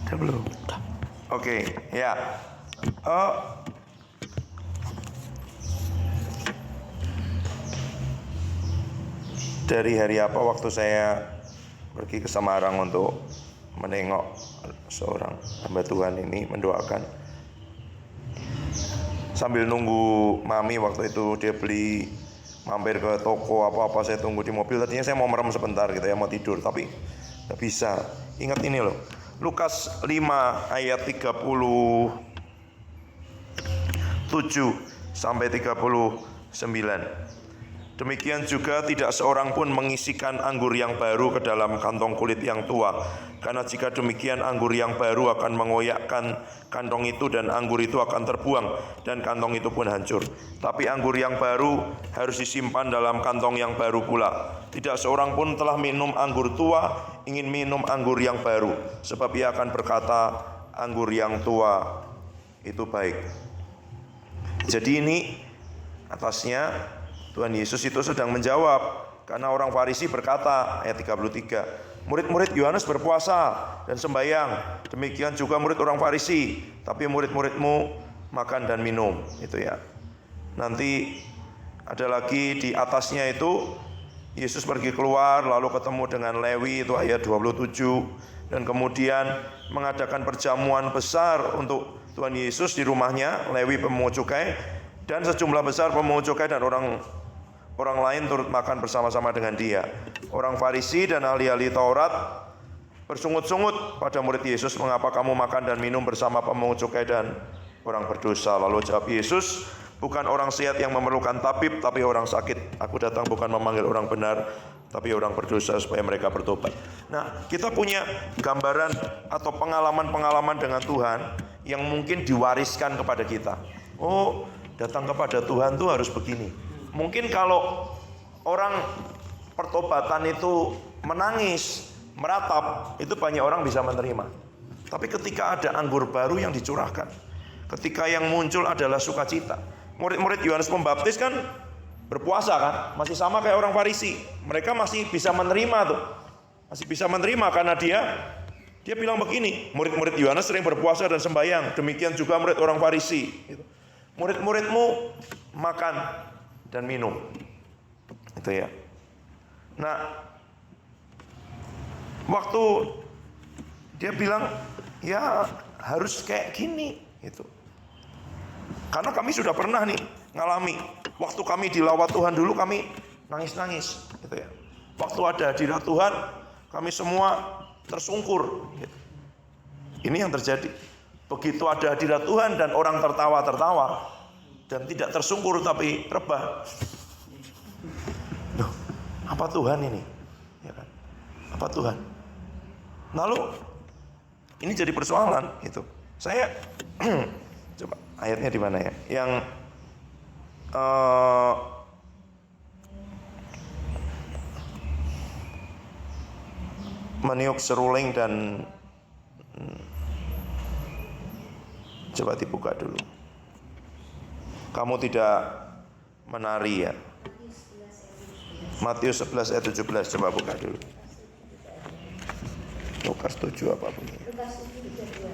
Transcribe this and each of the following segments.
Udah belum? Oke, ya. Oh. Dari hari apa waktu saya pergi ke Semarang untuk menengok seorang hamba Tuhan ini, mendoakan. Sambil nunggu mami waktu itu dia beli, mampir ke toko apa-apa, saya tunggu di mobil. Tadinya saya mau merem sebentar gitu ya, mau tidur, tapi gak bisa. Ingat ini loh, Lukas 5 ayat 37 sampai 39. Demikian juga tidak seorang pun mengisikan anggur yang baru ke dalam kantong kulit yang tua, karena jika demikian anggur yang baru akan mengoyakkan kantong itu dan anggur itu akan terbuang dan kantong itu pun hancur. Tapi anggur yang baru harus disimpan dalam kantong yang baru pula. Tidak seorang pun telah minum anggur tua ingin minum anggur yang baru, sebab ia akan berkata anggur yang tua itu baik. Jadi ini atasnya Tuhan Yesus itu sedang menjawab, karena orang Farisi berkata, ayat 33, murid-murid Yohanes berpuasa dan sembahyang, demikian juga murid orang Farisi, tapi murid-muridmu makan dan minum. Itu ya. Nanti ada lagi di atasnya itu, Yesus pergi keluar lalu ketemu dengan Lewi, itu ayat 27, dan kemudian mengadakan perjamuan besar untuk Tuhan Yesus di rumahnya, Lewi pemungut cukai, dan sejumlah besar pemungut cukai dan orang lain turut makan bersama-sama dengan dia. Orang Farisi dan ahli-ahli Taurat bersungut-sungut pada murid Yesus, mengapa kamu makan dan minum bersama pemungut cukai dan orang berdosa? Lalu jawab Yesus, bukan orang sehat yang memerlukan tabib, tapi orang sakit. Aku datang bukan memanggil orang benar, tapi orang berdosa supaya mereka bertobat. Nah, kita punya gambaran atau pengalaman-pengalaman dengan Tuhan yang mungkin diwariskan kepada kita. Oh, datang kepada Tuhan tuh harus begini. Mungkin kalau orang pertobatan itu menangis, meratap, itu banyak orang bisa menerima. Tapi ketika ada anggur baru yang dicurahkan, ketika yang muncul adalah sukacita. Murid-murid Yohanes Pembaptis kan berpuasa kan, masih sama kayak orang Farisi. Mereka masih bisa menerima tuh. Masih bisa menerima karena dia bilang begini, murid-murid Yohanes sering berpuasa dan sembahyang, demikian juga murid orang Farisi. Murid-muridmu makan dan minum. Itu ya. Nah, waktu dia bilang, ya harus kayak gini gitu. Karena kami sudah pernah nih ngalami. Waktu kami dilawat Tuhan dulu, kami nangis-nangis gitu ya. Waktu ada hadirat Tuhan, kami semua tersungkur gitu. Ini yang terjadi. Begitu ada hadirat Tuhan dan orang tertawa-tertawa dan tidak tersungkur tapi rebah. Loh, apa Tuhan ini? Ya kan? Apa Tuhan? Lalu ini jadi persoalan gitu. Saya coba ayatnya di mana ya? Yang meniup seruling dan coba dibuka dulu. Kamu tidak menari ya. Matius 11 ayat 17, coba buka dulu. Lukas 7 apa bunyi? Lukas 7:32.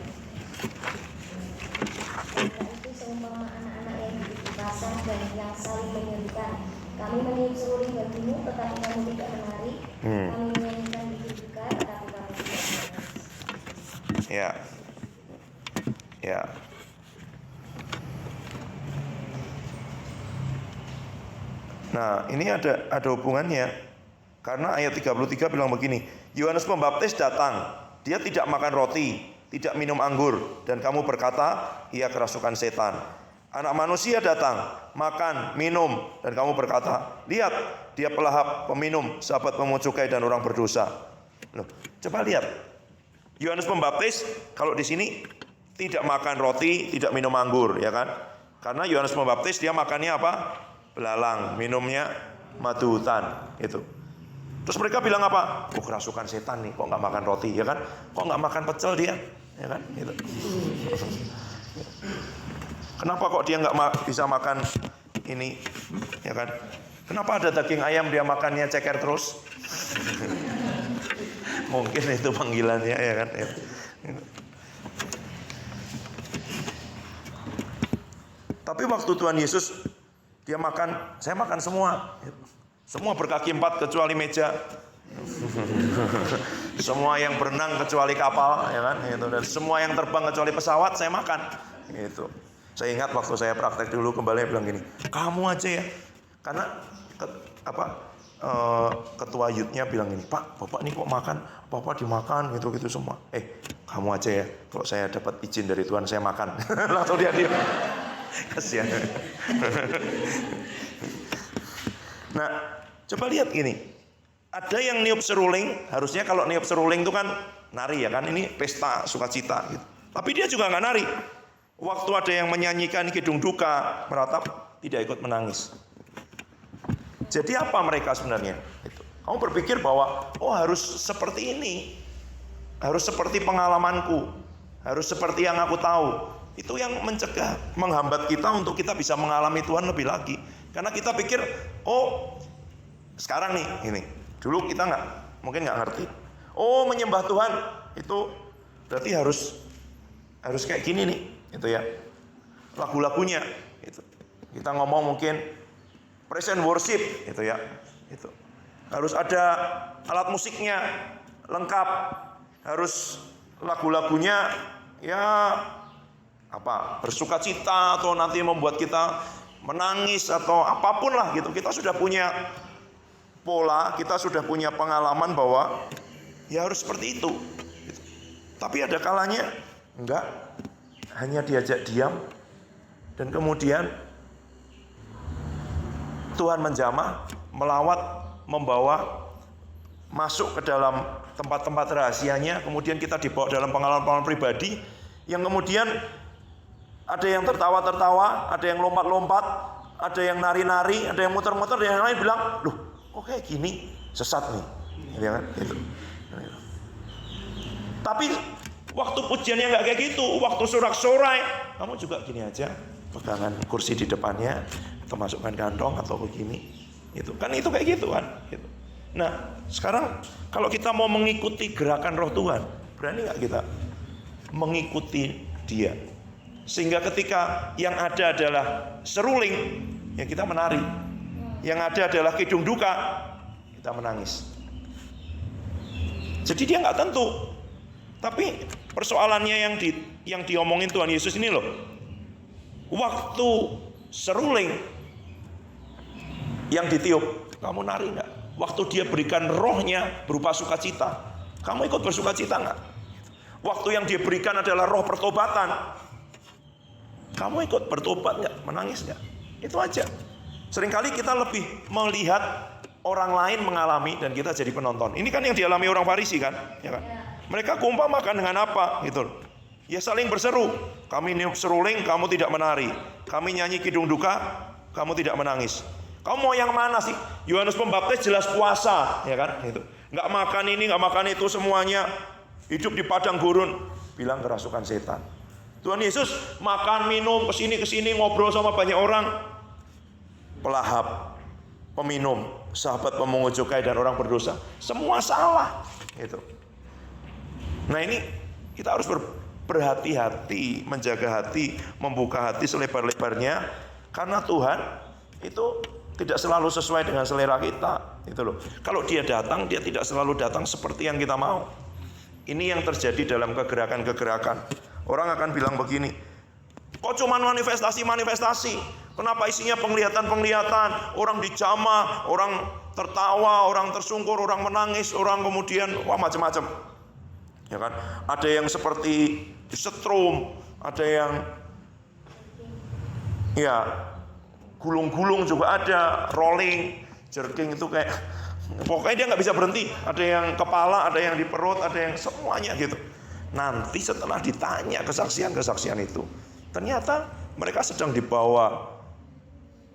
Itu seumpama anak-anak yang duduk di pasar dan yang saling menyerukan, kami meniup seruling bagimu, tetapi kamu tidak menari. Kami menyanyikan di duka, tetapi kamu tidak menangis. Ya. Ya. Nah, ini ada hubungannya. Karena ayat 33 bilang begini, Yohanes Pembaptis datang, dia tidak makan roti, tidak minum anggur, dan kamu berkata, ia kerasukan setan. Anak manusia datang, makan, minum, dan kamu berkata, lihat, dia pelahap, peminum, sahabat pemungut cukai dan orang berdosa. Loh, coba lihat. Yohanes Pembaptis kalau di sini tidak makan roti, tidak minum anggur, ya kan? Karena Yohanes Pembaptis dia makannya apa? Belalang, minumnya madu hutan, itu. Terus mereka bilang apa? Oh, kerasukan setan nih, kok nggak makan roti, ya kan? Kok nggak makan pecel dia, ya kan? Gitu. Kenapa kok dia nggak bisa makan ini, ya kan? Kenapa ada daging ayam dia makannya ceker terus? Mungkin itu panggilannya ya kan. Tapi waktu Tuhan Yesus dia makan, saya makan semua. Semua berkaki 4 kecuali meja. Semua yang berenang kecuali kapal, ya kan? Gitu. Dan semua yang terbang kecuali pesawat saya makan. Gitu. Saya ingat waktu saya praktek dulu kembali bilang gini, kamu aja ya. Karena ketua youth-nya bilang gini, Pak, Bapak ini kok makan, Bapak dimakan gitu-gitu semua. Kamu aja ya. Kalau saya dapat izin dari Tuhan saya makan. Langsung dia diam. Kasihan. Nah, coba lihat gini. Ada yang niup seruling, harusnya kalau niup seruling itu kan nari ya kan, ini pesta sukacita gitu. Tapi dia juga nggak nari. Waktu ada yang menyanyikan kidung duka, meratap, tidak ikut menangis. Jadi apa mereka sebenarnya? Kamu berpikir bahwa harus seperti ini, harus seperti pengalamanku, harus seperti yang aku tahu. Itu yang mencegah, menghambat kita untuk kita bisa mengalami Tuhan lebih lagi. Karena kita pikir, sekarang nih, ini. Dulu kita mungkin nggak ngerti. Menyembah Tuhan itu berarti harus kayak gini nih, itu ya. Lagu-lagunya, itu. Kita ngomong mungkin praise and worship, itu ya. Itu. Harus ada alat musiknya lengkap, harus lagu-lagunya ya bersukacita atau nanti membuat kita menangis atau apapun lah gitu. Kita sudah punya pola, kita sudah punya pengalaman bahwa ya harus seperti itu gitu. Tapi ada kalanya enggak, hanya diajak diam dan kemudian Tuhan menjamah, melawat, membawa masuk ke dalam tempat-tempat rahasianya, kemudian kita dibawa dalam pengalaman-pengalaman pribadi yang kemudian ada yang tertawa-tertawa, ada yang lompat-lompat, ada yang nari-nari, ada yang muter-muter, ada yang lain bilang, loh kok kayak gini, sesat nih, ya kan? Gitu. Tapi waktu pujiannya nggak kayak gitu, waktu sorak-sorai, kamu juga gini aja, pegangan kursi di depannya, atau masukkan kantong atau begini, itu kan itu kayak gitu kan. Gitu. Nah sekarang kalau kita mau mengikuti gerakan Roh Tuhan, berani nggak kita mengikuti Dia? Sehingga ketika yang ada adalah seruling, ya kita menari. Yang ada adalah kidung duka, kita menangis. Jadi dia nggak tentu. Tapi persoalannya yang diomongin Tuhan Yesus ini loh. Waktu seruling yang ditiup, kamu nari nggak? Waktu dia berikan rohnya berupa sukacita, kamu ikut bersukacita nggak? Waktu yang dia berikan adalah roh pertobatan, kamu ikut bertobat nggak? Menangis nggak? Itu aja. Seringkali kita lebih melihat orang lain mengalami dan kita jadi penonton. Ini kan yang dialami orang Farisi kan, ya kan? Mereka kumpamakan dengan apa gitu loh. Ya saling berseru. Kami niup seruling, kamu tidak menari. Kami nyanyi kidung duka, kamu tidak menangis. Kamu mau yang mana sih? Yohanes Pembaptis jelas puasa, ya kan? Gitu. Nggak makan ini, nggak makan itu, semuanya hidup di padang gurun. Bilang kerasukan setan. Tuhan Yesus makan, minum, kesini ngobrol sama banyak orang. Pelahap, peminum, sahabat pemungut cukai dan orang berdosa, semua salah. Gitu. Nah ini kita harus berhati-hati, menjaga hati, membuka hati selebar-lebarnya, karena Tuhan itu tidak selalu sesuai dengan selera kita. Itu loh. Kalau Dia datang, Dia tidak selalu datang seperti yang kita mau. Ini yang terjadi dalam kegerakan-kegerakan. Orang akan bilang begini, kok cuma manifestasi? Kenapa isinya penglihatan-penglihatan? Orang dijamah, orang tertawa, orang tersungkur, orang menangis, orang kemudian macam-macam. Ya kan? Ada yang seperti setrum, ada yang gulung-gulung juga ada, rolling, jerking itu kayak pokoknya dia nggak bisa berhenti. Ada yang kepala, ada yang di perut, ada yang semuanya gitu. Nanti setelah ditanya kesaksian itu, ternyata mereka sedang dibawa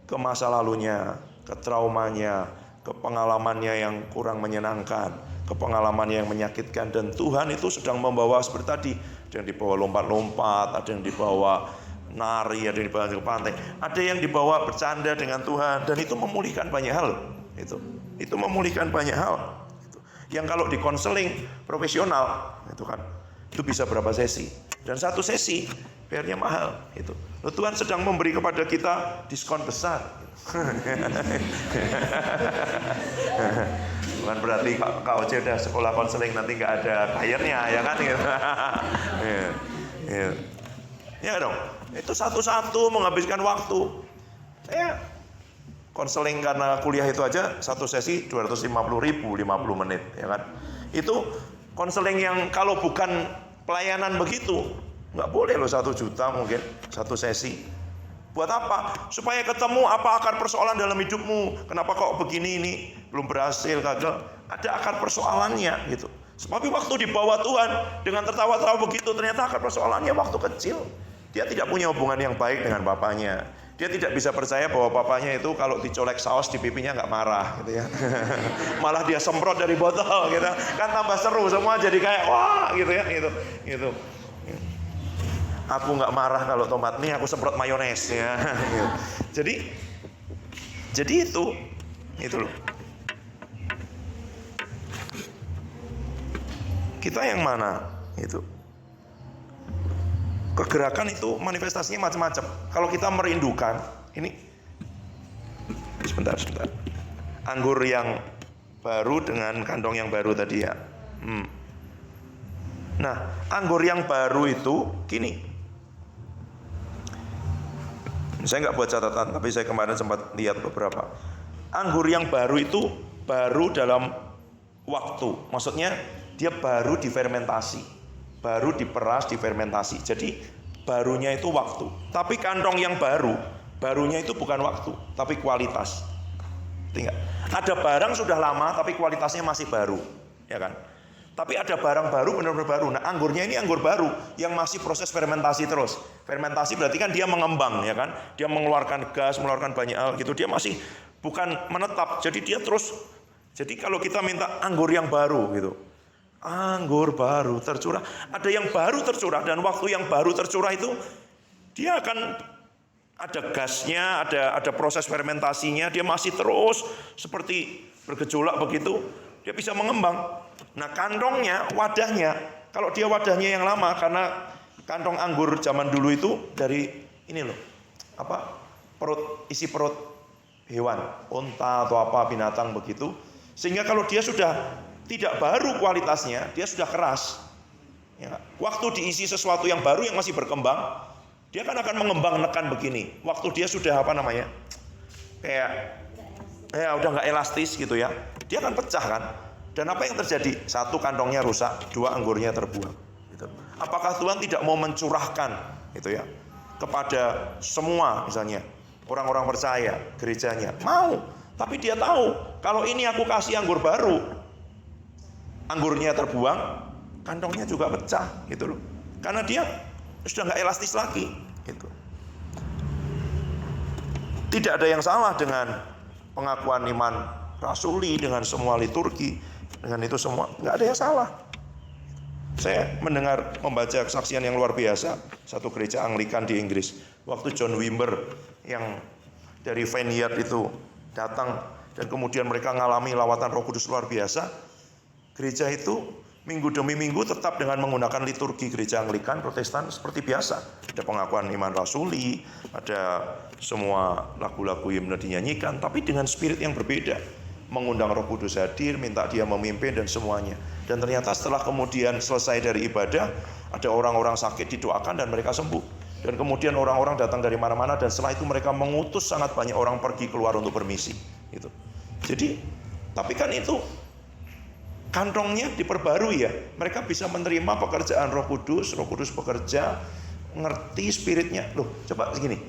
ke masa lalunya, ke traumanya, ke pengalamannya yang kurang menyenangkan, ke pengalamannya yang menyakitkan. Dan Tuhan itu sedang membawa seperti tadi, ada yang dibawa lompat-lompat, ada yang dibawa nari, ada yang dibawa ke pantai, ada yang dibawa bercanda dengan Tuhan, dan itu memulihkan banyak hal. Itu memulihkan banyak hal. Yang kalau di konseling profesional itu bisa berapa sesi, dan satu sesi bayarnya mahal itu. Tuhan sedang memberi kepada kita diskon besar. Bukan berarti Kak Oce udah sekolah konseling nanti nggak ada bayarnya, ya kan? Ya dong, itu satu-satu menghabiskan waktu. Saya konseling karena kuliah itu aja satu sesi 250.000 50 menit, ya kan? Itu konseling yang kalau bukan pelayanan begitu nggak boleh loh, 1 juta mungkin satu sesi. Buat apa? Supaya ketemu apa akar persoalan dalam hidupmu. Kenapa kok begini ini belum berhasil, gagal? Ada akar persoalannya gitu. Sebab waktu dibawa Tuhan dengan tertawa-tawa begitu, ternyata akar persoalannya waktu kecil. Dia tidak punya hubungan yang baik dengan bapaknya. Dia tidak bisa percaya bahwa bapaknya itu kalau dicolek saus di pipinya nggak marah gitu ya. Malah dia semprot dari botol gitu. Kan tambah seru, semua jadi kayak wah gitu ya, gitu. Aku nggak marah kalau tomat mie, aku semprot mayones ya. Jadi itu loh. Kita yang mana itu? Kegerakan itu manifestasinya macam-macam. Kalau kita merindukan, ini sebentar. Anggur yang baru dengan kantong yang baru tadi ya. Nah, anggur yang baru itu gini. Saya nggak buat catatan, tapi saya kemarin sempat lihat beberapa. Anggur yang baru itu baru dalam waktu. Maksudnya dia baru difermentasi, baru diperas, difermentasi. Jadi barunya itu waktu. Tapi kantong yang barunya itu bukan waktu, tapi kualitas. Tinggal. Ada barang sudah lama, tapi kualitasnya masih baru, ya kan? Tapi ada barang baru, benar-benar baru. Nah, anggurnya ini anggur baru yang masih proses fermentasi terus. Fermentasi berarti kan dia mengembang, ya kan? Dia mengeluarkan gas, mengeluarkan banyak hal gitu. Dia masih bukan menetap. Jadi dia terus. Jadi kalau kita minta anggur yang baru gitu. Anggur baru tercurah. Ada yang baru tercurah, dan waktu yang baru tercurah itu dia akan ada gasnya, ada proses fermentasinya. Dia masih terus seperti bergejolak begitu. Dia bisa mengembang. Nah, kantongnya, wadahnya, kalau dia wadahnya yang lama, karena kantong anggur zaman dulu itu dari ini loh, isi perut hewan, unta atau apa binatang begitu, sehingga kalau dia sudah tidak baru kualitasnya, dia sudah keras. Ya, waktu diisi sesuatu yang baru yang masih berkembang, dia kan akan mengembang nekan begini. Waktu dia sudah kayak udah nggak elastis gitu ya, dia akan pecah kan. Dan apa yang terjadi? 1, kantongnya rusak, 2, anggurnya terbuang. Gitu. Apakah Tuhan tidak mau mencurahkan, gitu ya, kepada semua misalnya orang-orang percaya, gerejanya? Mau, tapi dia tahu kalau ini aku kasih anggur baru, anggurnya terbuang, kantongnya juga pecah, gitu loh. Karena dia sudah nggak elastis lagi, gitu. Tidak ada yang salah dengan pengakuan iman rasuli, dengan semua liturgi. Dengan itu semua, nggak ada yang salah. Saya membaca kesaksian yang luar biasa, satu gereja Anglikan di Inggris. Waktu John Wimber yang dari Vineyard itu datang, dan kemudian mereka mengalami lawatan Roh Kudus luar biasa. Gereja itu minggu demi minggu tetap dengan menggunakan liturgi gereja Anglikan Protestan seperti biasa. Ada pengakuan iman rasuli, ada semua lagu-lagu himne dinyanyikan, tapi dengan spirit yang berbeda. Mengundang Roh Kudus hadir, minta dia memimpin dan semuanya. Dan ternyata setelah kemudian selesai dari ibadah, ada orang-orang sakit didoakan dan mereka sembuh. Dan kemudian orang-orang datang dari mana-mana, dan setelah itu mereka mengutus sangat banyak orang pergi keluar untuk bermisi. Gitu. Jadi, tapi kan itu kantongnya diperbarui ya. Mereka bisa menerima pekerjaan Roh Kudus bekerja, ngerti spiritnya. Loh, coba gini.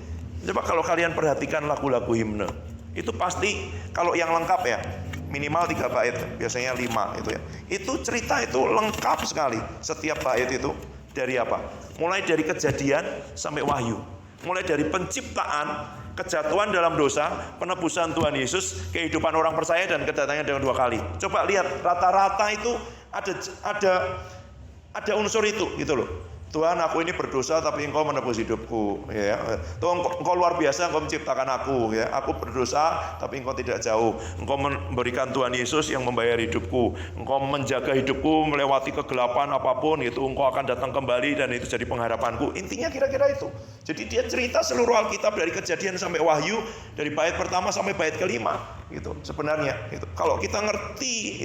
Coba kalau kalian perhatikan lagu-lagu himne. Itu pasti kalau yang lengkap ya, minimal 3 bait, biasanya 5 itu ya. Itu cerita itu lengkap sekali. Setiap bait itu dari apa? Mulai dari kejadian sampai wahyu. Mulai dari penciptaan, kejatuhan dalam dosa, penebusan Tuhan Yesus, kehidupan orang percaya dan kedatangannya dengan 2 kali. Coba lihat rata-rata itu ada unsur itu gitu loh. Tuhan, aku ini berdosa tapi Engkau menebus hidupku, ya. Tuhan, Engkau luar biasa, Engkau menciptakan aku, ya. Aku berdosa tapi Engkau tidak jauh. Engkau memberikan Tuhan Yesus yang membayar hidupku. Engkau menjaga hidupku melewati kegelapan apapun, itu Engkau akan datang kembali dan itu jadi pengharapanku. Intinya kira-kira itu. Jadi dia cerita seluruh Alkitab dari Kejadian sampai Wahyu, dari bait pertama sampai bait kelima, gitu. Sebenarnya, gitu. Kalau kita ngerti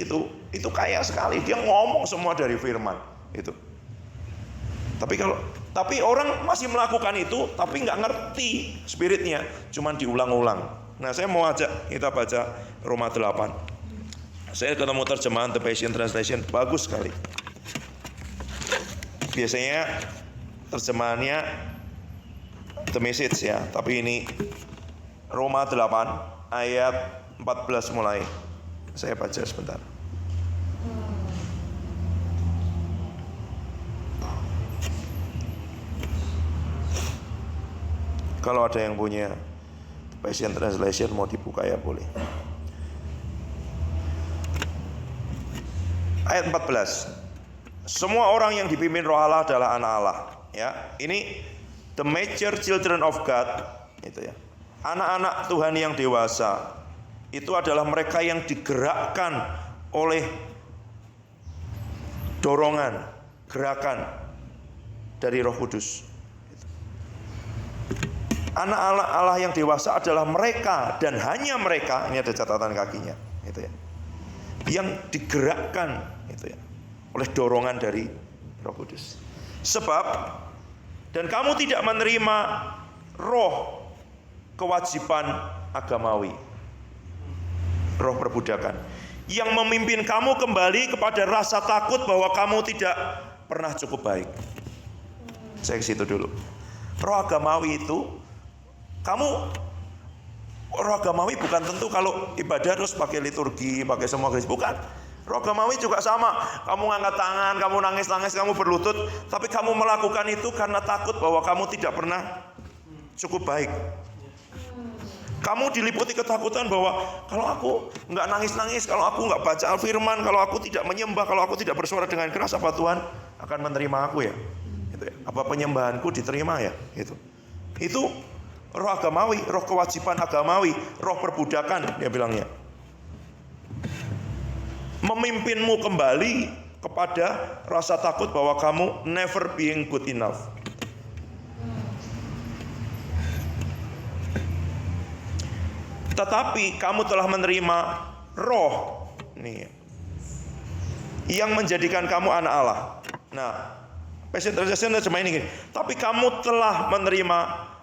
itu kaya sekali. Dia ngomong semua dari firman, itu. Tapi orang masih melakukan itu, tapi nggak ngerti spiritnya, cuman diulang-ulang. Nah, saya mau ajak kita baca Roma 8. Saya ketemu terjemahan The Passion Translation, bagus sekali. Biasanya terjemahannya The Message ya, tapi ini Roma 8 ayat 14 mulai. Saya baca sebentar. Kalau ada yang punya Passion Translation mau dibuka ya boleh. Ayat 14. Semua orang yang dipimpin Roh Allah adalah anak Allah, ya. Ini the mature children of God, itu ya. Anak-anak Tuhan yang dewasa itu adalah mereka yang digerakkan oleh dorongan, gerakan dari Roh Kudus. Anak-anak Allah yang dewasa adalah mereka dan hanya mereka, ini ada catatan kakinya, itu ya, yang digerakkan, itu ya, oleh dorongan dari Roh Kudus. Sebab dan kamu tidak menerima roh kewajiban agamawi, roh perbudakan, yang memimpin kamu kembali kepada rasa takut bahwa kamu tidak pernah cukup baik. Saya ke situ dulu. Roh agamawi itu, roh agamawi bukan tentu kalau ibadah terus pakai liturgi, pakai semua gereja, bukan. Roh agamawi juga sama. Kamu ngangkat tangan, kamu nangis-nangis, kamu berlutut, tapi kamu melakukan itu karena takut bahwa kamu tidak pernah cukup baik. Kamu diliputi ketakutan bahwa kalau aku nggak nangis-nangis, kalau aku nggak baca Al-Firman, kalau aku tidak menyembah, kalau aku tidak bersuara dengan keras, apa Tuhan akan menerima aku ya? Gitu ya. Apa penyembahanku diterima ya? Itu roh agamawi, roh kewajiban agamawi, roh perbudakan, dia bilangnya. Memimpinmu kembali kepada rasa takut bahwa kamu never being good enough. Tetapi kamu telah menerima roh nih, yang menjadikan kamu anak Allah. Nah, Passion Translation terjemahin ini. Tapi kamu telah menerima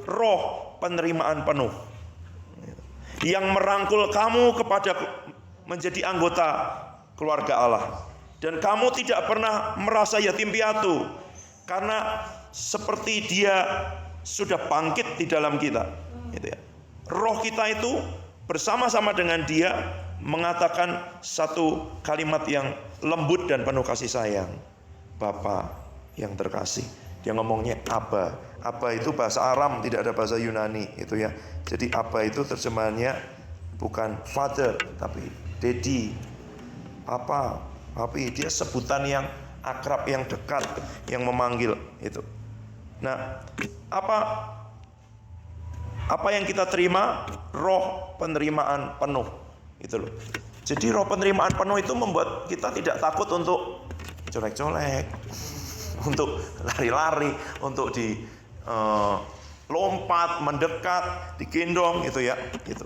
roh penerimaan penuh, yang merangkul kamu kepada menjadi anggota keluarga Allah. Dan kamu tidak pernah merasa yatim piatu, karena seperti Dia sudah bangkit di dalam kita, gitu ya. Roh kita itu bersama-sama dengan Dia mengatakan satu kalimat yang lembut dan penuh kasih sayang. Bapa yang terkasih. Dia ngomongnya Abba. Abba itu bahasa Aram, tidak ada bahasa Yunani, itu ya. Jadi Abba itu terjemahannya bukan father, tapi daddy, papa, papi. Dia sebutan yang akrab, yang dekat, yang memanggil itu. Nah, apa yang kita terima? Roh penerimaan penuh, itu loh. Jadi roh penerimaan penuh itu membuat kita tidak takut untuk colek-colek, untuk lari-lari, untuk lompat, mendekat, digendong, gitu ya, gitu.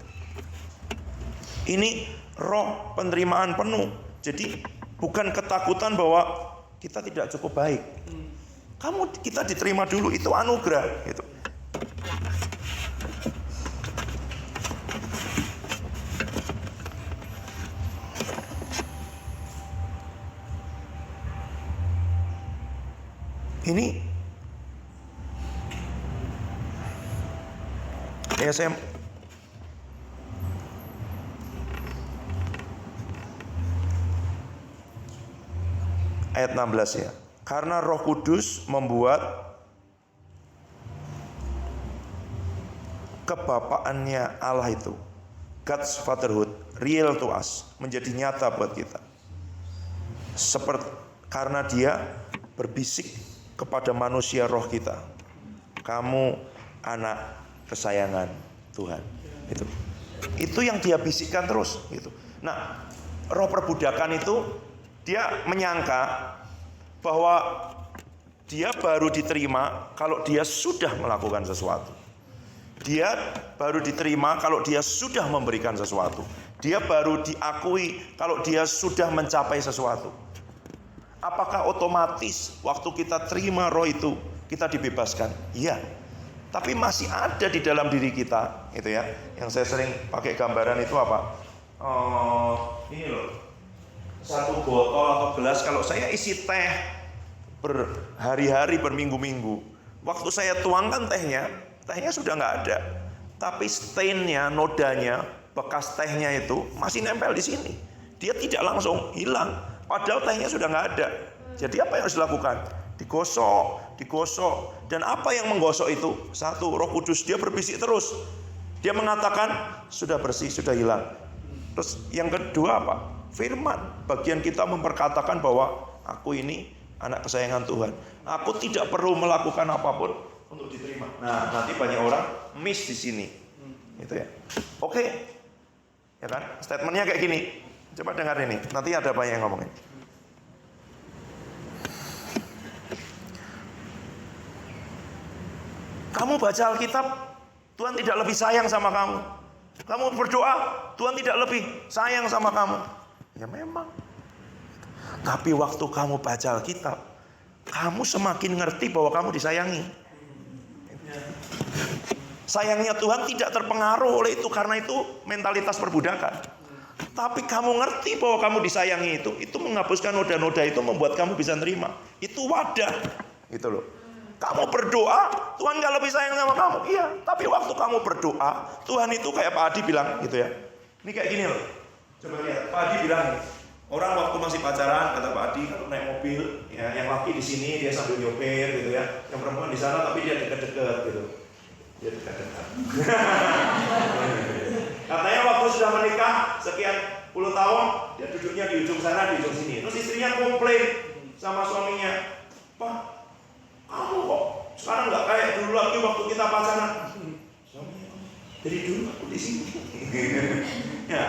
Ini roh penerimaan penuh. Jadi bukan ketakutan bahwa kita tidak cukup baik. Kita diterima dulu, itu anugerah, gitu. Ini ya, saya ayat 16 ya. Karena Roh Kudus membuat kebapaannya Allah itu, God's fatherhood, real to us, menjadi nyata buat kita. Karena Dia berbisik kepada manusia roh kita, kamu anak kesayangan Tuhan. Itu yang dia bisikkan terus gitu. Nah, roh perbudakan itu dia menyangka bahwa dia baru diterima kalau dia sudah melakukan sesuatu. Dia baru diterima kalau dia sudah memberikan sesuatu. Dia baru diakui kalau dia sudah mencapai sesuatu. Apakah otomatis waktu kita terima roh itu kita dibebaskan? Iya. Tapi masih ada di dalam diri kita, itu ya. Yang saya sering pakai gambaran itu apa? Ini loh. Satu botol atau gelas, kalau saya isi teh berhari-hari, berminggu-minggu, waktu saya tuangkan tehnya sudah nggak ada. Tapi stainnya, nodanya, bekas tehnya itu masih nempel di sini. Dia tidak langsung hilang. Padahal tehnya sudah nggak ada. Jadi apa yang harus dilakukan? Digosok. Dan apa yang menggosok itu? Satu, Roh Kudus, dia berbisik terus. Dia mengatakan sudah bersih, sudah hilang. Terus yang kedua apa? Firman. Bagian kita memperkatakan bahwa aku ini anak kesayangan Tuhan. Aku tidak perlu melakukan apapun untuk diterima. Nah, nanti banyak orang miss di sini. Gitu ya. Oke. Ya kan? Statementnya kayak gini. Coba dengar ini. Nanti ada banyak yang ngomongin. Kamu baca Alkitab, Tuhan tidak lebih sayang sama kamu. Kamu berdoa, Tuhan tidak lebih sayang sama kamu. Ya memang. Tapi waktu kamu baca Alkitab, kamu semakin ngerti bahwa kamu disayangi. Sayangnya Tuhan tidak terpengaruh oleh itu, karena itu mentalitas perbudakan. Tapi kamu ngerti bahwa kamu disayangi itu menghapuskan noda-noda itu, membuat kamu bisa nerima. Itu wadah, gitu loh. Kamu berdoa, Tuhan gak lebih sayang sama kamu. Iya, tapi waktu kamu berdoa, Tuhan itu kayak Pak Adi bilang gitu ya. Ini kayak gini loh. Coba lihat, Pak Adi bilang, orang waktu masih pacaran, kata Pak Adi, kalau naik mobil, ya, yang laki di sini dia sambil nyopir gitu ya, yang perempuan di sana tapi dia dekat-dekat gitu. Dia dekat-dekat. Katanya waktu sudah menikah sekian puluh tahun, dia duduknya di ujung sana, di ujung sini. Terus istrinya komplain sama suaminya, Pak, kamu kok sekarang nggak kayak dulu lagi waktu kita pacaran. Suaminya, dari dulu aku di sini. Ya,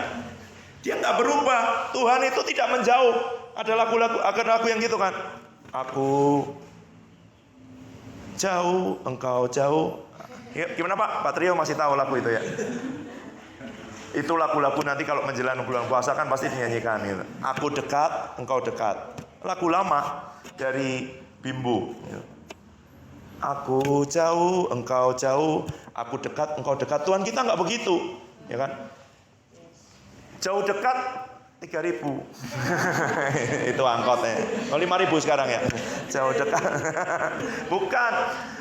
dia nggak berubah. Tuhan itu tidak menjauh. Ada lagu yang gitu kan. Aku jauh, engkau jauh. Ya, gimana Pak Trio masih tahu lagu itu ya? Itu lagu-lagu nanti kalau menjelang bulan puasa kan pasti dinyanyikan gitu. Aku dekat, engkau dekat. Lagu lama dari Bimbo. Aku jauh, engkau jauh. Aku dekat, engkau dekat. Tuhan kita nggak begitu, ya kan? Jauh dekat 3.000. Itu angkotnya. 5.000 sekarang ya. Jauh dekat. Bukan.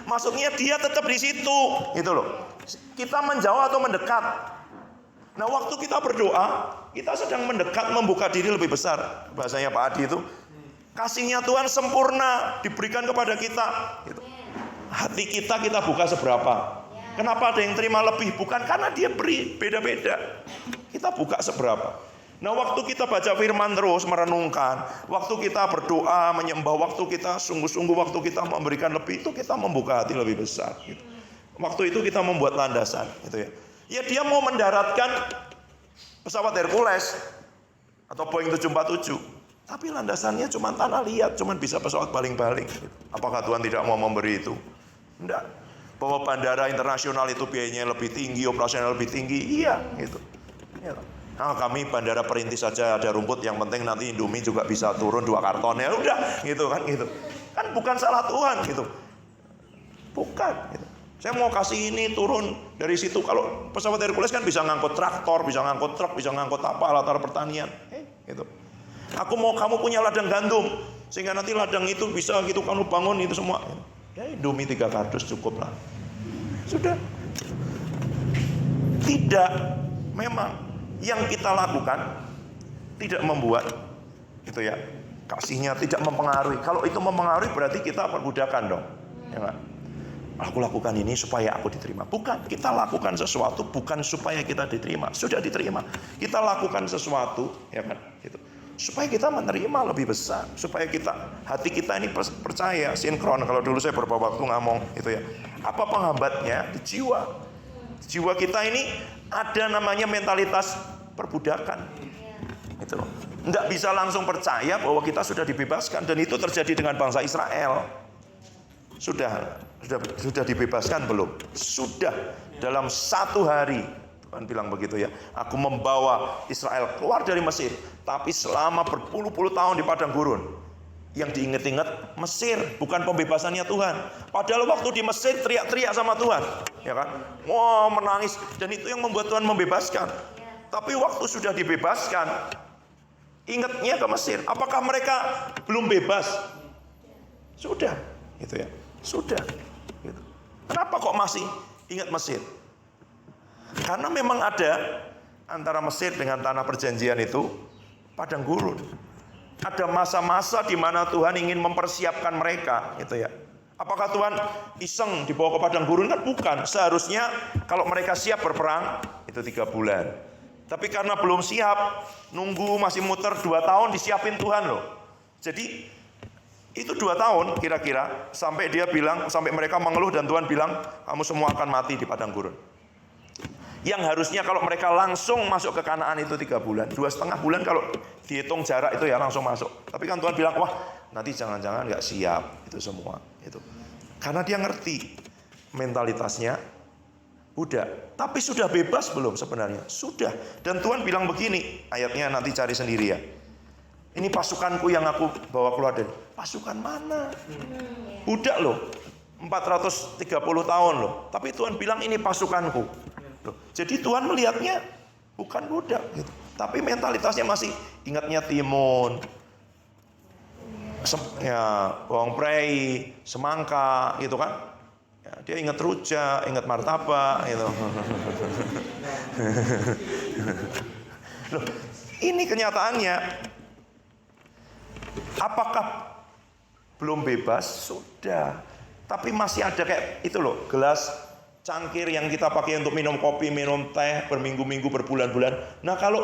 Maksudnya dia tetap di situ, gitu loh. Kita menjauh atau mendekat. Nah, waktu kita berdoa, kita sedang mendekat, membuka diri lebih besar. Bahasanya Pak Adi itu, kasihnya Tuhan sempurna diberikan kepada kita. Gitu. Hati kita buka seberapa. Kenapa ada yang terima lebih? Bukan karena dia beri, beda-beda. Kita buka seberapa. Nah, waktu kita baca firman terus, merenungkan, waktu kita berdoa, menyembah, waktu kita sungguh-sungguh, waktu kita memberikan lebih, itu kita membuka hati lebih besar. Gitu. Waktu itu kita membuat landasan, gitu ya. Ya, dia mau mendaratkan pesawat Hercules atau Boeing 747, tapi landasannya cuma tanah liat, cuma bisa pesawat baling-baling. Gitu. Apakah Tuhan tidak mau memberi itu? Enggak. Bahwa bandara internasional itu biayanya lebih tinggi, operasional lebih tinggi, iya, gitu. Ya. Nah, kami bandara perintis saja ada rumput, yang penting nanti Indomie juga bisa turun 2 karton, ya udah, gitu kan, gitu. Kan bukan salah Tuhan, gitu. Bukan, gitu. Saya mau kasih ini turun dari situ. Kalau pesawat Hercules kan bisa ngangkut traktor, bisa ngangkut truk, bisa ngangkut apa, alat-alat pertanian, gitu. Aku mau kamu punya ladang gandum, sehingga nanti ladang itu bisa gitu kamu bangun itu semua. Ya, Indomie 3 kardus cukup lah. Sudah. Tidak, memang yang kita lakukan tidak membuat itu ya, kasihnya tidak mempengaruhi. Kalau itu mempengaruhi berarti kita perbudakan dong. Ya kan? Aku lakukan ini supaya aku diterima. Bukan, kita lakukan sesuatu bukan supaya kita diterima. Sudah diterima. Kita lakukan sesuatu, ya kan? Gitu. supaya kita menerima lebih besar, supaya hati kita ini percaya, sinkron. Kalau dulu saya beberapa waktu ngomong itu ya, apa penghambatnya? Di jiwa. Jiwa kita ini ada namanya mentalitas perbudakan. Itu loh. Nggak bisa langsung percaya bahwa kita sudah dibebaskan, dan itu terjadi dengan bangsa Israel. Sudah dibebaskan belum? Sudah, dalam 1 hari. Tuhan bilang begitu ya, aku membawa Israel keluar dari Mesir, tapi selama berpuluh-puluh tahun di padang gurun. Yang diingat-ingat Mesir, bukan pembebasannya Tuhan. Padahal waktu di Mesir teriak-teriak sama Tuhan, ya kan? Wah, menangis, dan itu yang membuat Tuhan membebaskan. Tapi waktu sudah dibebaskan, ingatnya ke Mesir. Apakah mereka belum bebas? Sudah, gitu ya. Sudah. Gitu. Kenapa kok masih ingat Mesir? Karena memang ada antara Mesir dengan tanah perjanjian itu padang gurun. Ada masa-masa di mana Tuhan ingin mempersiapkan mereka, gitu ya. Apakah Tuhan iseng dibawa ke padang gurun? Kan bukan. Seharusnya kalau mereka siap berperang itu 3 bulan. Tapi karena belum siap, nunggu masih muter 2 tahun, disiapin Tuhan loh. Jadi itu 2 tahun kira-kira sampai mereka mengeluh dan Tuhan bilang kamu semua akan mati di padang gurun. Yang harusnya kalau mereka langsung masuk ke Kanaan itu 3 bulan, 2,5 bulan kalau dihitung jarak itu ya langsung masuk. Tapi kan Tuhan bilang, wah nanti jangan-jangan nggak siap itu semua. Itu karena dia ngerti mentalitasnya. Udah, tapi sudah bebas belum sebenarnya? Sudah. Dan Tuhan bilang begini, ayatnya nanti cari sendiri ya. Ini pasukanku yang aku bawa keluar dari. Pasukan mana? Budak loh, 430 tahun loh. Tapi Tuhan bilang ini pasukanku. Loh, jadi Tuhan melihatnya bukan budak gitu. Tapi mentalitasnya masih ingatnya timun, bawang prei, semangka gitu kan. Ya, dia ingat rujak, ingat martabak gitu. Loh, ini kenyataannya. Apakah belum bebas? Sudah. Tapi masih ada kayak itu loh, gelas cangkir yang kita pakai untuk minum kopi, minum teh berminggu-minggu, berbulan-bulan. Nah kalau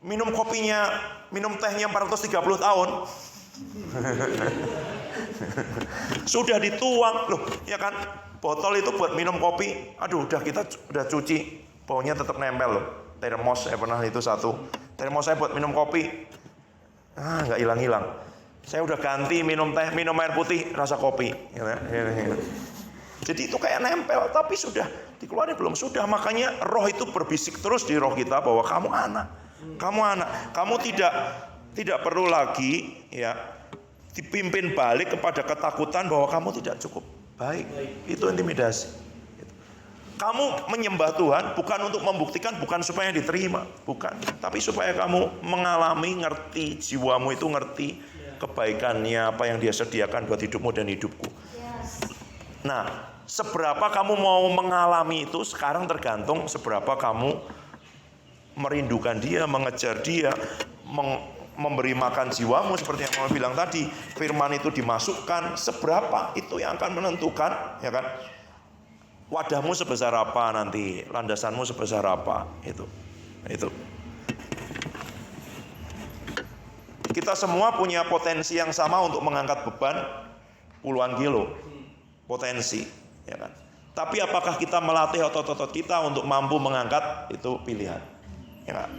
minum tehnya 430 tahun, sudah dituang loh, ya kan? Botol itu buat minum kopi, aduh kita udah cuci, baunya tetap nempel loh. Termos saya pernah itu satu, termos saya buat minum kopi, nggak hilang-hilang. Saya udah ganti minum teh, minum air putih rasa kopi. Jadi itu kayak nempel, tapi sudah dikeluarin belum? Sudah, makanya roh itu berbisik terus di roh kita bahwa kamu anak, kamu tidak perlu lagi ya dipimpin balik kepada ketakutan bahwa kamu tidak cukup baik. Itu intimidasi. Kamu menyembah Tuhan bukan untuk membuktikan, bukan supaya diterima, bukan, tapi supaya kamu mengalami, ngerti, jiwamu itu ngerti kebaikannya, apa yang Dia sediakan buat hidupmu dan hidupku. Nah, seberapa kamu mau mengalami itu sekarang tergantung seberapa kamu merindukan Dia, mengejar Dia, memberi makan jiwamu seperti yang Mama bilang tadi. Firman itu dimasukkan, seberapa itu yang akan menentukan, ya kan? Wadahmu sebesar apa nanti, landasanmu sebesar apa, itu. Kita semua punya potensi yang sama untuk mengangkat beban puluhan kilo, potensi, ya kan? Tapi apakah kita melatih otot-otot kita untuk mampu mengangkat, itu pilihan, ya kan?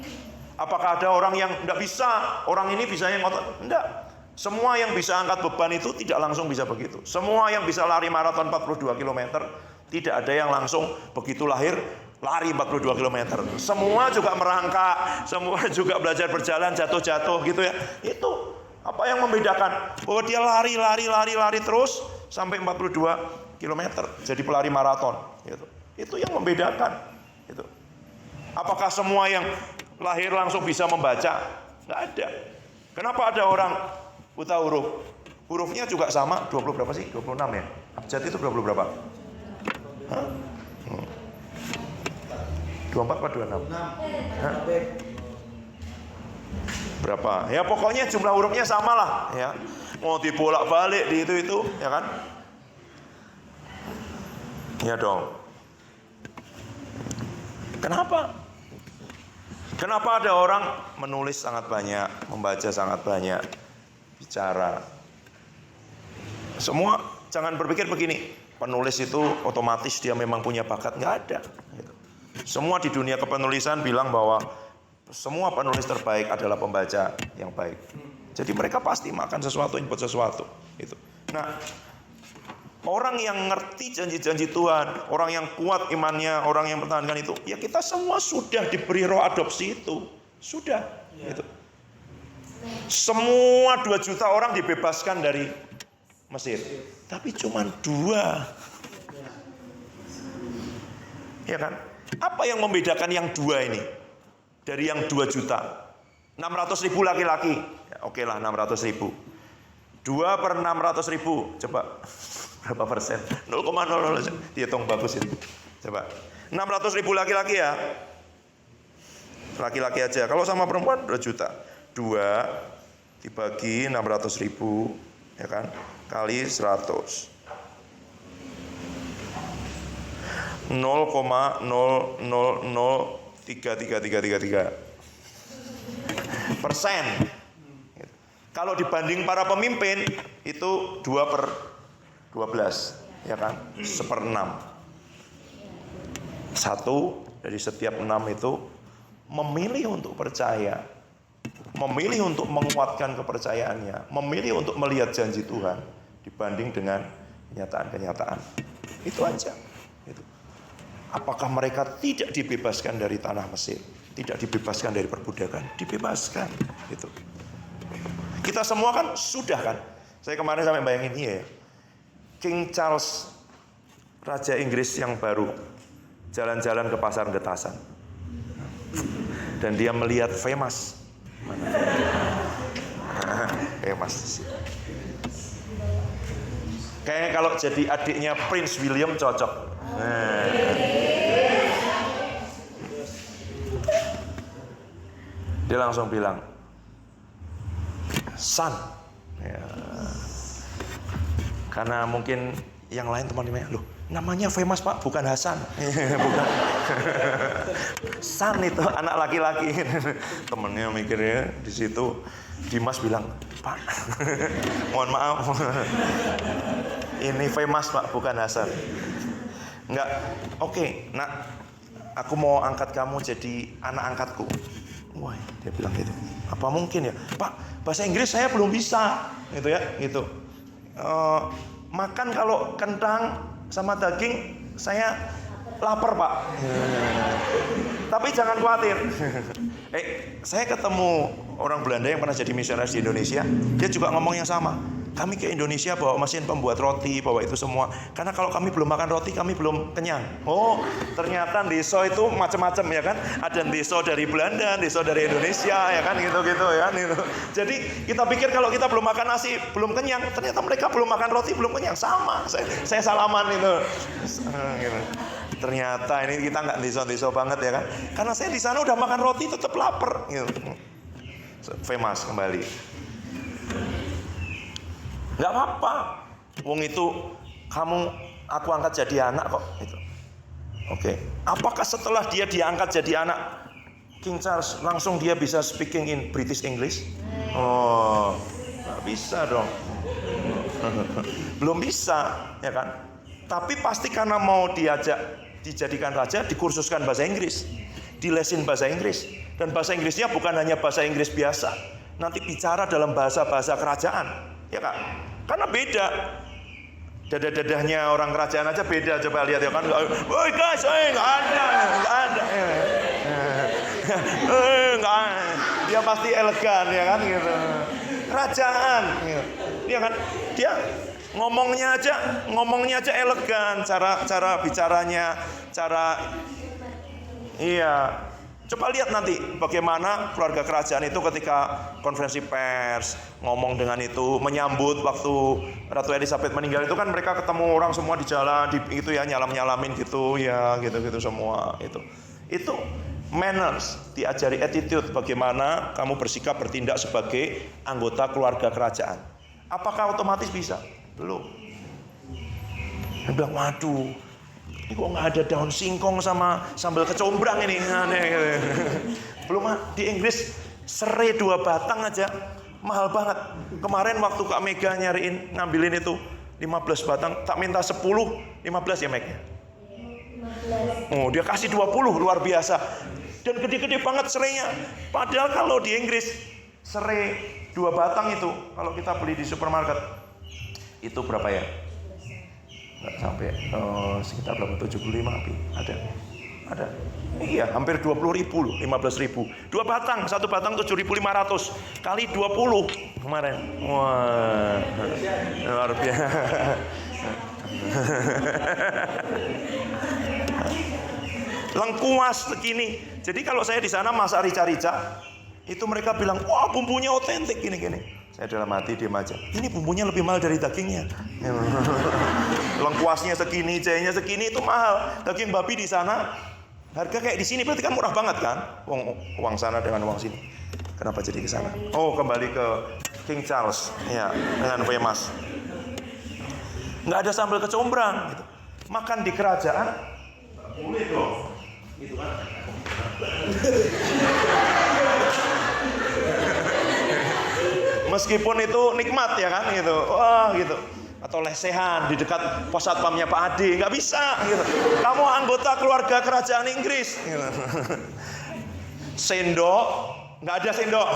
Apakah ada orang yang tidak bisa, orang ini bisa yang otot? Enggak. Semua yang bisa angkat beban itu tidak langsung bisa begitu. Semua yang bisa lari maraton 42 km, tidak ada yang langsung begitu lahir lari 42 km. Semua juga merangkak, semua juga belajar berjalan, jatuh-jatuh gitu ya. Itu apa yang membedakan? Bahwa dia lari terus sampai 42 km jadi pelari maraton gitu. Itu yang membedakan gitu. Apakah semua yang lahir langsung bisa membaca? Nggak ada. Kenapa ada orang buta huruf? Hurufnya juga sama, 20 berapa sih? 26 ya? Abjad itu 20 berapa? 24 atau 26? Hah? Berapa? Ya pokoknya jumlah hurufnya sama lah ya. Mau dibolak-balik di itu ya kan? Ya dong. Kenapa? Kenapa ada orang menulis sangat banyak, membaca sangat banyak, bicara? Semua jangan berpikir begini, penulis itu otomatis dia memang punya bakat, nggak ada. Gitu. Semua di dunia kepenulisan bilang bahwa semua penulis terbaik adalah pembaca yang baik. Jadi mereka pasti makan sesuatu, input sesuatu. Gitu. Nah, orang yang ngerti janji-janji Tuhan, orang yang kuat imannya, orang yang pertahankan itu, ya kita semua sudah diberi roh adopsi itu. Sudah. Gitu. Semua 2 juta orang dibebaskan dari Mesir. Tapi cuma 2. Ya kan? Apa yang membedakan yang 2 ini? Dari yang 2 juta. 600 ribu laki-laki. Ya, oke lah 600 ribu. 2 per 600 ribu. Coba. Berapa persen? 0,00. Dihitung bagus itu. Coba. 600 ribu laki-laki ya. Laki-laki aja. Kalau sama perempuan 2 juta. 2 dibagi 600 ribu. Ya kan? Kali 100. 0,0003333 persen. Kalau dibanding para pemimpin itu 2 per 12, ya kan? 1/6. 1 dari setiap 6 itu memilih untuk percaya, memilih untuk menguatkan kepercayaannya, memilih untuk melihat janji Tuhan dibanding dengan kenyataan-kenyataan. Itu aja. Itu. Apakah mereka tidak dibebaskan dari tanah Mesir? Tidak dibebaskan dari perbudakan? Dibebaskan. Gitu. Kita semua kan sudah kan? Saya kemarin sampai bayangin ya. King Charles, Raja Inggris yang baru, jalan-jalan ke pasar Getasan. Dan dia melihat Famous. Famous. Kayaknya kalau jadi adiknya Prince William cocok. Dia langsung bilang, son. Ya. Karena mungkin yang lain teman-temannya, loh namanya Famous Pak, bukan Hasan. Bukan. Son itu anak laki-laki. Temennya mikirnya di situ. Dimas bilang, Pak, mohon maaf. Ini Famous Pak, bukan Hasan. Enggak, oke, nak, aku mau angkat kamu jadi anak angkatku. Wah, dia bilang gitu. Apa mungkin ya, Pak? Bahasa Inggris saya belum bisa, gitu ya, gitu. Makan kalau kentang sama daging saya lapar Pak. Tapi jangan khawatir. Saya ketemu orang Belanda yang pernah jadi misionaris di Indonesia. Dia juga ngomong yang sama. Kami ke Indonesia bawa mesin pembuat roti, bawa itu semua. Karena kalau kami belum makan roti, kami belum kenyang. Oh, ternyata deso itu macam-macam ya kan. Ada deso dari Belanda, deso dari Indonesia ya kan, gitu-gitu ya kan. Gitu. Jadi kita pikir kalau kita belum makan nasi, belum kenyang. Ternyata mereka belum makan roti, belum kenyang. Sama, saya salaman itu. Gitu. Ternyata ini kita nggak deso-deso banget ya kan. Karena saya di sana udah makan roti tetap lapar. Gitu. Famous kembali. Nggak apa-apa, wong itu aku angkat jadi anak kok. Gitu. Oke. Apakah setelah dia diangkat jadi anak, King Charles langsung dia bisa speaking in British English? Oh, nggak bisa dong. Belum bisa, ya kan? Tapi pasti karena mau dijadikan raja, dikursuskan bahasa Inggris, dilesin bahasa Inggris, dan bahasa Inggrisnya bukan hanya bahasa Inggris biasa, nanti bicara dalam bahasa-bahasa kerajaan. Ya Kak, karena beda. Dadah-dadahnya orang kerajaan aja beda. Coba lihat ya kan. Woi guys, nggak ada. Nggak. Dia pasti elegan ya kan gitu. Kerajaan, gitu. Dia kan, dia ngomongnya aja elegan. Cara bicaranya, iya. Coba lihat nanti bagaimana keluarga kerajaan itu ketika konferensi pers ngomong dengan itu, menyambut waktu Ratu Elizabeth meninggal itu kan mereka ketemu orang semua di jalan itu ya, nyalam-nyalamin gitu ya, gitu-gitu semua itu. Itu manners, diajari attitude bagaimana kamu bersikap bertindak sebagai anggota keluarga kerajaan. Apakah otomatis bisa? Belum. Dia bilang, waduh, ini kok nggak ada daun singkong sama sambal kecombrang ini. Belum di Inggris serai 2 batang aja mahal banget. Kemarin waktu Kak Mega nyariin ngambilin itu 15 batang, tak minta 10, 15 ya Meg. Oh, dia kasih 20, luar biasa. Dan gede-gede banget serainya. Padahal kalau di Inggris serai 2 batang itu kalau kita beli di supermarket itu berapa ya? Nggak sampai sekitar berapa? 75 ada. Iya, hampir 20.000 loh, 15.000. 2 batang, 1 batang 7.500 kali 20 kemarin. Wah, luar biasa. Lengkuas begini. Jadi kalau saya di sana masak rica-rica, itu mereka bilang, wah bumbunya otentik gini-gini. Saya dalam hati diam aja. Ini bumbunya lebih mahal dari dagingnya. Lengkuasnya segini, jahenya segini, itu mahal. Daging babi di sana harga kayak di sini berarti kan murah banget kan? Uang sana dengan uang sini. Kenapa jadi ke sana? Oh, kembali ke King Charles, ya, dengan famous. Nggak ada sambal kecombrang. Gitu. Makan di kerajaan, boleh dong. Gitu kan? Meskipun itu nikmat ya kan, gitu. Wah, gitu. Atau lesehan di dekat pos satpamnya Pak Ade, nggak bisa gitu. Kamu anggota keluarga kerajaan Inggris gitu. Sendok, nggak ada sendok.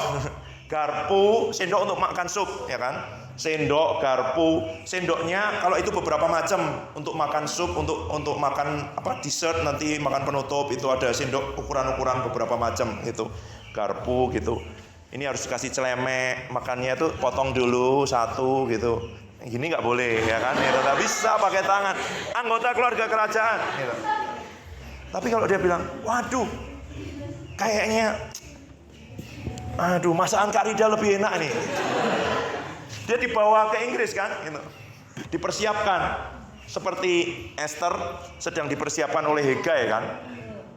Garpu, sendok untuk makan sup ya kan. Sendok, garpu, sendoknya kalau itu beberapa macam untuk makan sup, untuk makan apa dessert nanti makan penutup itu ada sendok ukuran-ukuran beberapa macam gitu. Garpu gitu. Ini harus dikasih celemek, makannya itu potong dulu satu gitu. Gini nggak boleh ya kan, gitu. Nggak bisa pakai tangan. Anggota keluarga kerajaan. Gitu. Tapi kalau dia bilang, waduh, kayaknya, aduh, masakan Kak Rida lebih enak nih. Dia dibawa ke Inggris kan, gitu. Dipersiapkan seperti Esther sedang dipersiapkan oleh Hegai kan.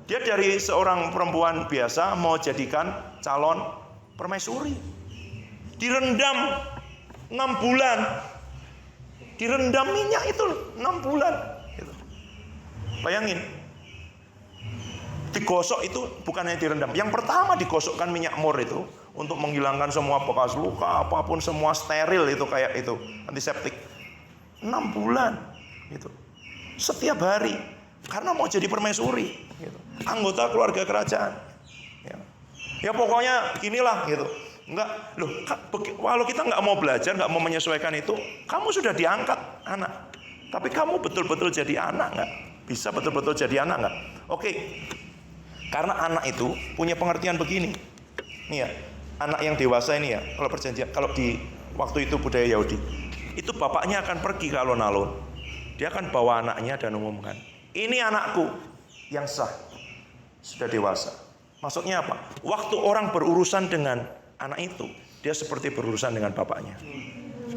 Dia dari seorang perempuan biasa mau jadikan calon permaisuri. Direndam 6 bulan. Direndam minyak itu 6 bulan gitu. Bayangin, digosok itu bukan hanya direndam. Yang pertama digosokkan minyak mur itu untuk menghilangkan semua bekas luka, apapun semua steril itu kayak itu, antiseptik. 6 bulan gitu. Setiap hari karena mau jadi permaisuri gitu. Anggota keluarga kerajaan. Ya pokoknya inilah gitu. Enggak, loh, kalau kita nggak mau belajar, nggak mau menyesuaikan itu, kamu sudah diangkat anak. Tapi kamu betul-betul jadi anak nggak? Bisa betul-betul jadi anak nggak? Oke, karena anak itu punya pengertian begini. Nih ya, anak yang dewasa ini ya, kalau perjanjian, kalau di waktu itu budaya Yahudi, itu bapaknya akan pergi ke alun-alun. Dia akan bawa anaknya dan umumkan, ini anakku yang sah, sudah dewasa. Maksudnya apa? Waktu orang berurusan dengan anak itu, dia seperti berurusan dengan bapaknya.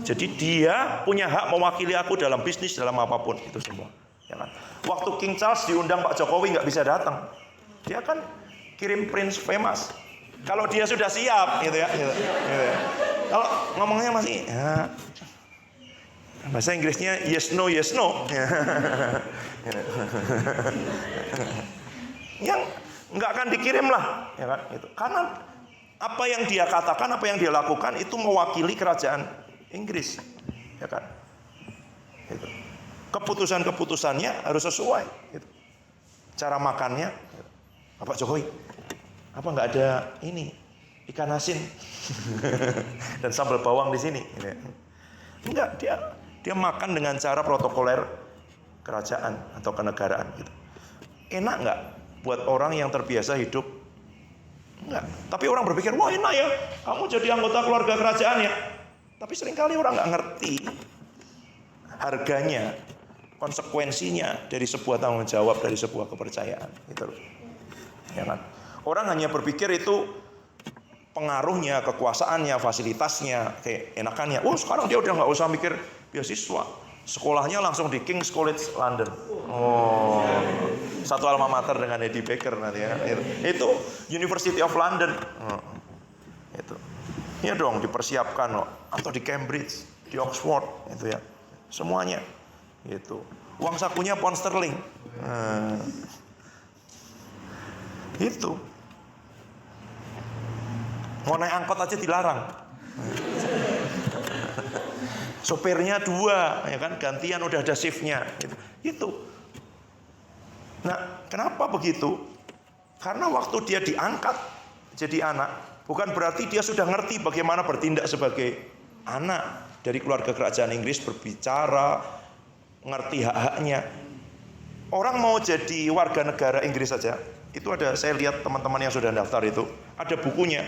Jadi dia punya hak mewakili aku dalam bisnis, dalam apapun itu semua. Ya kan? Waktu King Charles diundang Pak Jokowi nggak bisa datang, dia kan kirim Prince Famous. Kalau dia sudah siap, gitu ya. Kalau ngomongnya masih, ya, bahasa Inggrisnya yes no. Yang nggak akan dikirim lah, ya kan? Gitu. Karena apa yang dia katakan, apa yang dia lakukan itu mewakili kerajaan Inggris, ya kan? Gitu. Keputusan-keputusannya harus sesuai. Gitu. Cara makannya, Pak Jokowi, apa nggak ada ini ikan asin dan sambal bawang di sini? Enggak, dia makan dengan cara protokoler kerajaan atau kenegaraan. Gitu. Enak nggak buat orang yang terbiasa hidup? Enggak. Tapi orang berpikir, wah enak ya, kamu jadi anggota keluarga kerajaan ya. Tapi seringkali orang nggak ngerti harganya, konsekuensinya dari sebuah tanggung jawab, dari sebuah kepercayaan. Gitu loh. Ya kan? Orang hanya berpikir itu pengaruhnya, kekuasaannya, fasilitasnya, kayak enakannya. Sekarang dia udah nggak usah mikir beasiswa. Sekolahnya langsung di King's College London. Satu alma mater dengan Eddie Baker nanti ya. Itu University of London. Itu. Ya dong dipersiapkan loh. Atau di Cambridge, di Oxford itu ya. Semuanya. Itu. Uang sakunya pound sterling. Itu. Mau naik angkot aja dilarang. Sopirnya 2, ya kan, gantian udah ada shiftnya. Itu. Nah, kenapa begitu? Karena waktu dia diangkat jadi anak, bukan berarti dia sudah ngerti bagaimana bertindak sebagai anak dari keluarga kerajaan Inggris, berbicara, ngerti hak-haknya. Orang mau jadi warga negara Inggris saja, itu ada, saya lihat teman-teman yang sudah daftar itu, ada bukunya.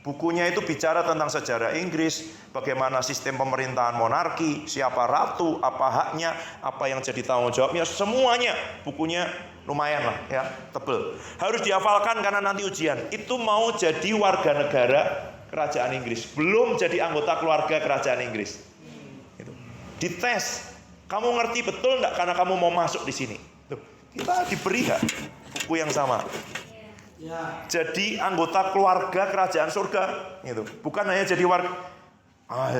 Bukunya itu bicara tentang sejarah Inggris, bagaimana sistem pemerintahan monarki, siapa ratu, apa haknya, apa yang jadi tanggung jawabnya, semuanya. Bukunya lumayan lah ya, tebel. Harus dihafalkan karena nanti ujian. Itu mau jadi warga negara kerajaan Inggris, belum jadi anggota keluarga kerajaan Inggris. Itu. Dites, kamu ngerti betul enggak karena kamu mau masuk di sini. Tuh, kita diberi hak buku yang sama. Jadi anggota keluarga kerajaan surga, gitu. Bukan hanya jadi warga.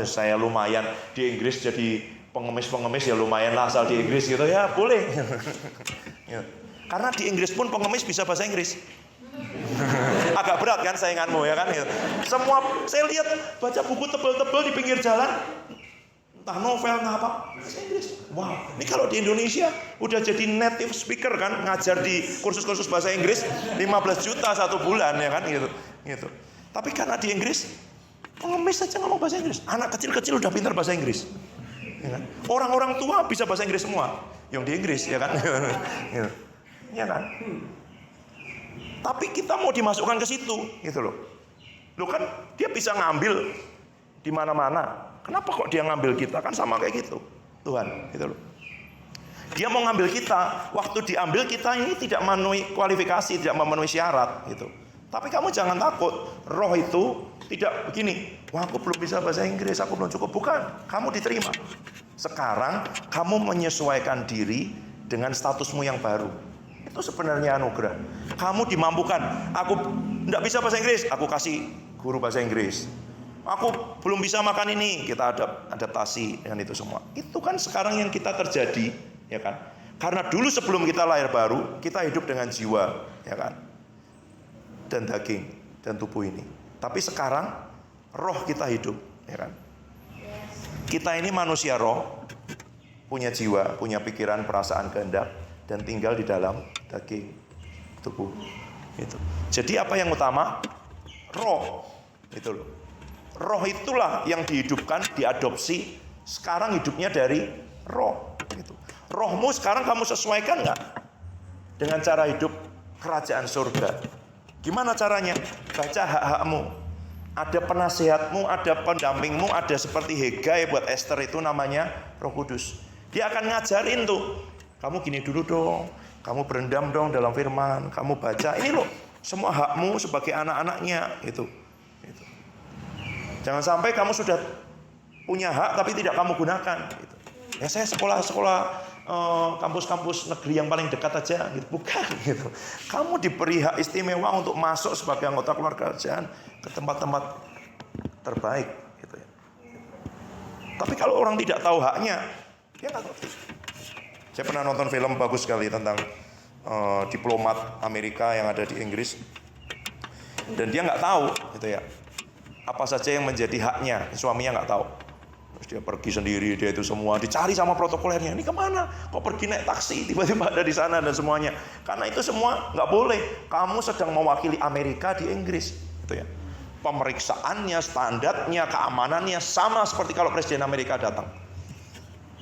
Saya lumayan di Inggris jadi pengemis-pengemis ya lumayan lah asal di Inggris gitu ya boleh. Karena di Inggris pun pengemis bisa bahasa Inggris. Agak berat kan sainganmu ya kan. Semua saya lihat baca buku tebel-tebel di pinggir jalan. Entah novel, entah apa, bahasa Inggris. Wow, ini kalau di Indonesia udah jadi native speaker kan, ngajar di kursus-kursus bahasa Inggris 15 juta 1 bulan ya kan gitu. Tapi karena di Inggris pengemis saja ngomong bahasa Inggris. Anak kecil-kecil udah pintar bahasa Inggris. Ya kan? Orang-orang tua bisa bahasa Inggris semua. Yang di Inggris ya kan. Ya kan? Tapi kita mau dimasukkan ke situ gitu loh. Loh kan dia bisa ngambil di mana-mana. Kenapa kok dia ngambil kita? Kan sama kayak gitu. Tuhan, gitu loh. Dia mau ngambil kita, waktu diambil kita ini tidak memenuhi kualifikasi, tidak memenuhi syarat gitu. Tapi kamu jangan takut. Roh itu tidak begini. Wah, aku belum bisa bahasa Inggris, aku belum cukup. Bukan, kamu diterima. Sekarang kamu menyesuaikan diri dengan statusmu yang baru. Itu sebenarnya anugerah. Kamu dimampukan. Aku tidak bisa bahasa Inggris, aku kasih guru bahasa Inggris. Aku belum bisa makan ini, kita adaptasi dengan itu semua. Itu kan sekarang yang kita terjadi, ya kan? Karena dulu sebelum kita lahir baru, kita hidup dengan jiwa, ya kan? Dan daging dan tubuh ini. Tapi sekarang roh kita hidup, ya kan? Kita ini manusia roh, punya jiwa, punya pikiran, perasaan, kehendak, dan tinggal di dalam daging tubuh. Itu. Jadi apa yang utama? Roh, itu loh. Roh itulah yang dihidupkan, diadopsi. Sekarang hidupnya dari roh. Gitu. Rohmu sekarang kamu sesuaikan nggak dengan cara hidup kerajaan surga? Gimana caranya? Baca hak-hakmu. Ada penasihatmu, ada pendampingmu, ada seperti Hegai buat Esther itu namanya Roh Kudus. Dia akan ngajarin tuh. Kamu gini dulu dong. Kamu berendam dong dalam firman. Kamu baca. Ini loh, semua hakmu sebagai anak-anaknya gitu. Jangan sampai kamu sudah punya hak tapi tidak kamu gunakan. Gitu. Ya saya sekolah kampus-kampus negeri yang paling dekat aja, gitu. Bukan gitu. Kamu diberi hak istimewa untuk masuk sebagai anggota keluarga kerajaan ke tempat-tempat terbaik. Gitu ya. Tapi kalau orang tidak tahu haknya, dia nggak ngerti. Saya pernah nonton film bagus sekali tentang diplomat Amerika yang ada di Inggris, dan dia nggak tahu, gitu ya. Apa saja yang menjadi haknya, suaminya nggak tahu. Terus dia pergi sendiri, dia itu semua dicari sama protokolernya. Ini kemana? Kok pergi naik taksi? Tiba-tiba ada di sana dan semuanya. Karena itu semua nggak boleh. Kamu sedang mewakili Amerika di Inggris, gitu ya. Pemeriksaannya, standarnya, keamanannya sama seperti kalau Presiden Amerika datang.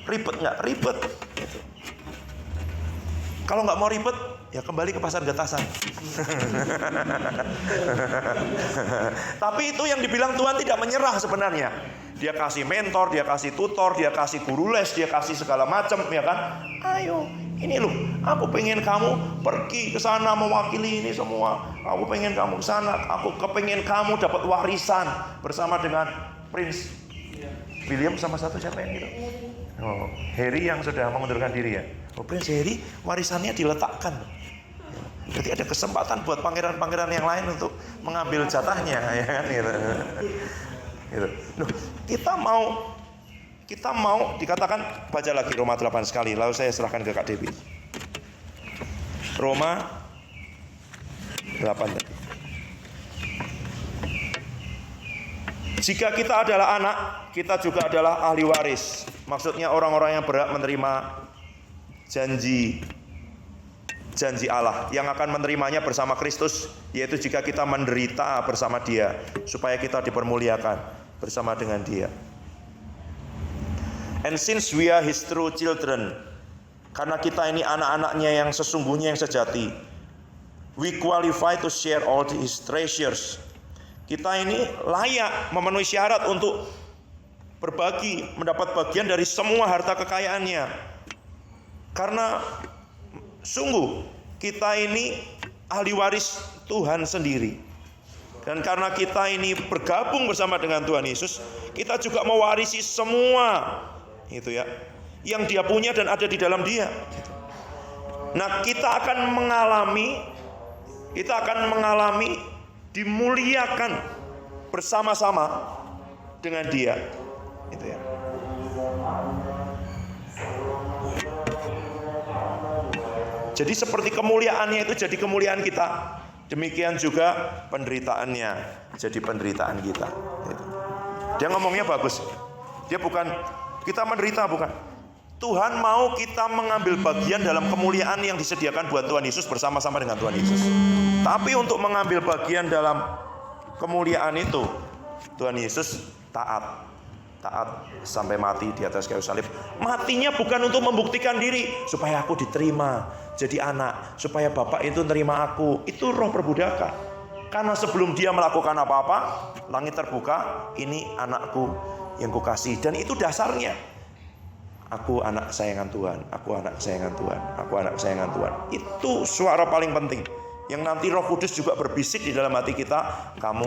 Ribet nggak? Ribet. Gitu. Kalau nggak mau ribet, ya kembali ke pasar Gatasan. Tapi itu yang dibilang Tuhan tidak menyerah sebenarnya. Dia kasih mentor, dia kasih tutor, dia kasih guru les, dia kasih segala macam, ya kan? Ayo, ini loh, aku pengen kamu pergi ke sana mewakili ini semua. Aku pengen kamu ke sana, aku kepengen kamu dapat warisan bersama dengan Prince William sama satu siapa yang gitu? Oh, Harry yang sudah mengundurkan diri ya. Oh, Prince Harry warisannya diletakkan. Jadi ada kesempatan buat pangeran-pangeran yang lain untuk mengambil jatahnya, ya kan? Gitu. Loh, kita mau dikatakan, baca lagi Roma 8 sekali, lalu saya serahkan ke Kak Dewi. Roma 8 tadi. Jika kita adalah anak, kita juga adalah ahli waris. Maksudnya orang-orang yang berhak menerima janji Allah yang akan menerimanya bersama Kristus, yaitu jika kita menderita bersama Dia supaya kita dipermuliakan bersama dengan Dia. And since we are His true children, karena kita ini anak-anaknya yang sesungguhnya, yang sejati, we qualify to share all His treasures. Kita ini layak memenuhi syarat untuk berbagi, mendapat bagian dari semua harta kekayaannya. Karena sungguh kita ini ahli waris Tuhan sendiri. Dan karena kita ini bergabung bersama dengan Tuhan Yesus, kita juga mewarisi semua itu ya, yang Dia punya dan ada di dalam Dia. Nah, kita akan mengalami dimuliakan bersama-sama dengan Dia. Itu ya. Jadi seperti kemuliaannya itu jadi kemuliaan kita, demikian juga penderitaannya jadi penderitaan kita. Dia ngomongnya bagus. Dia bukan kita menderita, bukan. Tuhan mau kita mengambil bagian dalam kemuliaan yang disediakan buat Tuhan Yesus bersama-sama dengan Tuhan Yesus. Tapi untuk mengambil bagian dalam kemuliaan itu, Tuhan Yesus taat sampai mati di atas kayu salib. Matinya bukan untuk membuktikan diri supaya aku diterima jadi anak, supaya Bapak itu nerima aku. Itu roh perbudakan. Karena sebelum Dia melakukan apa-apa, langit terbuka, ini anakku yang kukasih. Dan itu dasarnya. Aku anak kesayangan Tuhan, aku anak kesayangan Tuhan, aku anak kesayangan Tuhan. Itu suara paling penting yang nanti Roh Kudus juga berbisik di dalam hati kita. Kamu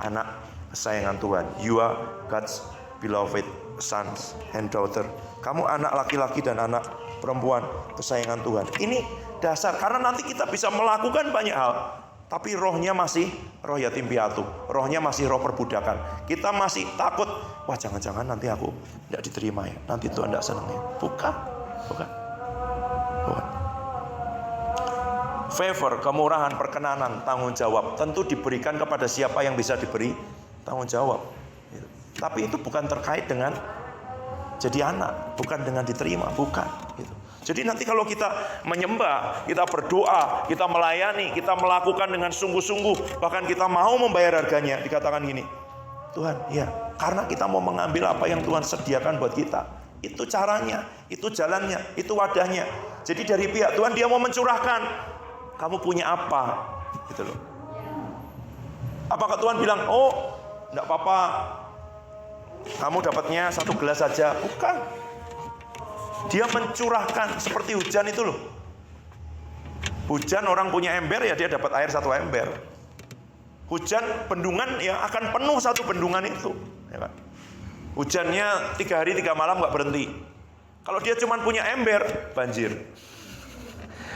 anak kesayangan Tuhan. You are God's beloved sons and daughter. Kamu anak laki-laki dan anak perempuan kesayangan Tuhan. Ini dasar, karena nanti kita bisa melakukan banyak hal, tapi rohnya masih roh yatim piatu, rohnya masih roh perbudakan. Kita masih takut, wah jangan-jangan nanti aku tidak diterima ya, nanti Tuhan tidak senang ya. Bukan. Favor, kemurahan, perkenanan, tanggung jawab tentu diberikan kepada siapa yang bisa diberi tanggung jawab. Tapi itu bukan terkait dengan jadi anak, bukan dengan diterima, bukan. Jadi nanti kalau kita menyembah, kita berdoa, kita melayani, kita melakukan dengan sungguh-sungguh, bahkan kita mau membayar harganya, dikatakan gini, Tuhan, ya, karena kita mau mengambil apa yang Tuhan sediakan buat kita. Itu caranya, itu jalannya, itu wadahnya. Jadi dari pihak Tuhan Dia mau mencurahkan, kamu punya apa? Gitu loh. Apakah Tuhan bilang, oh, enggak apa-apa, kamu dapatnya 1 gelas saja? Bukan. Dia mencurahkan seperti hujan itu loh. Hujan, orang punya ember ya dia dapat air 1 ember. Hujan bendungan ya akan penuh 1 bendungan itu, ya kan? Hujannya 3 hari 3 malam nggak berhenti. Kalau dia cuma punya ember, banjir.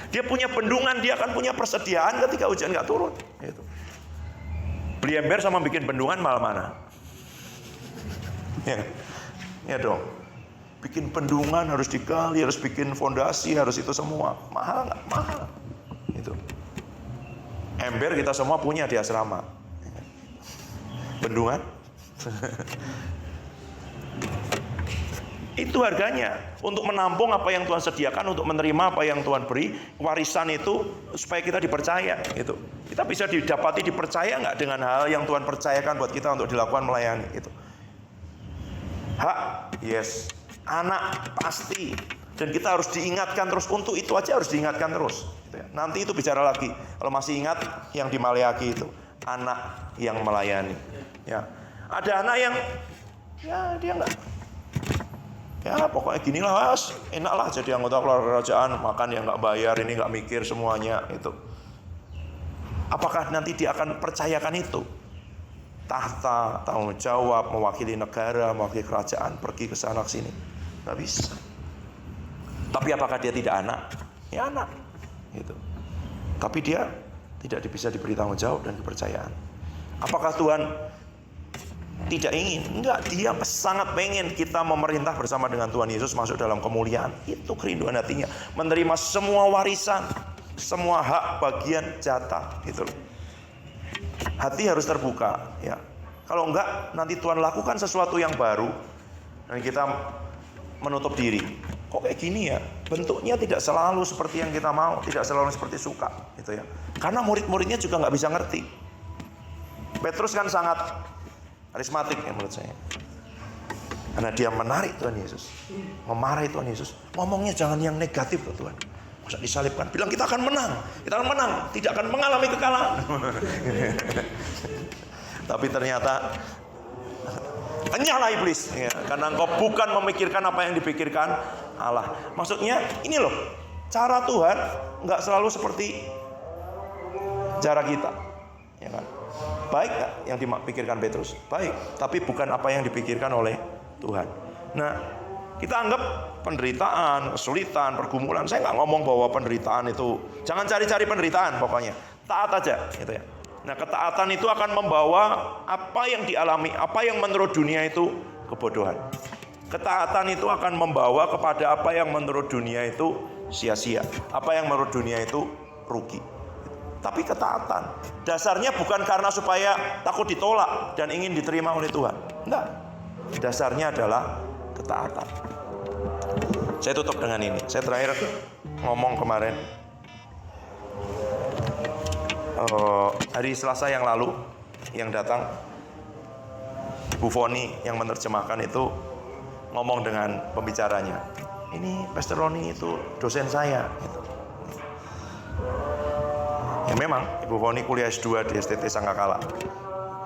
Dia punya bendungan, dia akan punya persediaan ketika hujan nggak turun. Gitu. Beli ember sama bikin bendungan mahal mana? Ya dong. Bikin bendungan harus digali, harus bikin fondasi, harus itu semua. Mahal nggak? Mahal. Itu. Ember kita semua punya di asrama. Bendungan? Itu harganya. Untuk menampung apa yang Tuhan sediakan, untuk menerima apa yang Tuhan beri. Warisan itu supaya kita dipercaya. Gitu. Kita bisa didapati dipercaya nggak dengan hal yang Tuhan percayakan buat kita untuk dilakukan melayani. Gitu. Hak, yes. Anak pasti, dan kita harus diingatkan terus. Untuk itu aja harus diingatkan terus. Nanti itu bicara lagi. Kalau masih ingat yang di Maleaki itu, anak yang melayani. Ya, ada anak yang, ya dia enggak. Ya pokoknya ginilah, enaklah jadi anggota keluarga kerajaan, makan yang nggak bayar, ini nggak mikir semuanya itu. Apakah nanti dia akan percayakan itu? Tahta, tanggung jawab, mewakili negara, mewakili kerajaan, pergi ke sana ke sini. Nggak bisa. Tapi apakah dia tidak anak? Ya anak. Gitu. Tapi dia tidak bisa diberi tanggung jawab dan kepercayaan. Apakah Tuhan tidak ingin? Enggak, Dia sangat pengen kita memerintah bersama dengan Tuhan Yesus masuk dalam kemuliaan. Itu kerinduan hatinya, menerima semua warisan, semua hak, bagian, jatah, gitu loh. Hati harus terbuka, ya. Kalau enggak, nanti Tuhan lakukan sesuatu yang baru dan kita menutup diri. Kok kayak gini ya? Bentuknya tidak selalu seperti yang kita mau, tidak selalu seperti suka, gitu ya. Karena murid-muridnya juga nggak bisa ngerti. Petrus kan sangat karismatik ya menurut saya. Karena dia menarik Tuhan Yesus, memarahi Tuhan Yesus. Ngomongnya jangan yang negatif loh Tuhan. Masa disalibkan, bilang kita akan menang, tidak akan mengalami kekalahan. Tapi ternyata enyahlah iblis, ya, karena engkau bukan memikirkan apa yang dipikirkan Allah. Maksudnya ini loh, cara Tuhan nggak selalu seperti cara kita, ya kan? Baik nggak yang dipikirkan Petrus? Baik, tapi bukan apa yang dipikirkan oleh Tuhan. Nah, kita anggap penderitaan, kesulitan, pergumulan. Saya nggak ngomong bahwa penderitaan itu, jangan cari-cari penderitaan pokoknya. Taat aja, gitu ya. Nah, ketaatan itu akan membawa apa yang dialami, apa yang menurut dunia itu kebodohan. Ketaatan itu akan membawa kepada apa yang menurut dunia itu sia-sia, apa yang menurut dunia itu rugi. Tapi ketaatan dasarnya bukan karena supaya takut ditolak dan ingin diterima oleh Tuhan. Enggak. Dasarnya adalah ketaatan. Saya tutup dengan ini. Saya terakhir ngomong kemarin hari Selasa yang lalu yang datang Bu Foni yang menerjemahkan itu ngomong dengan pembicaranya, ini Pastor Roni itu dosen saya gitu. Ya memang Ibu Foni kuliah S2 di STT Sangkakala,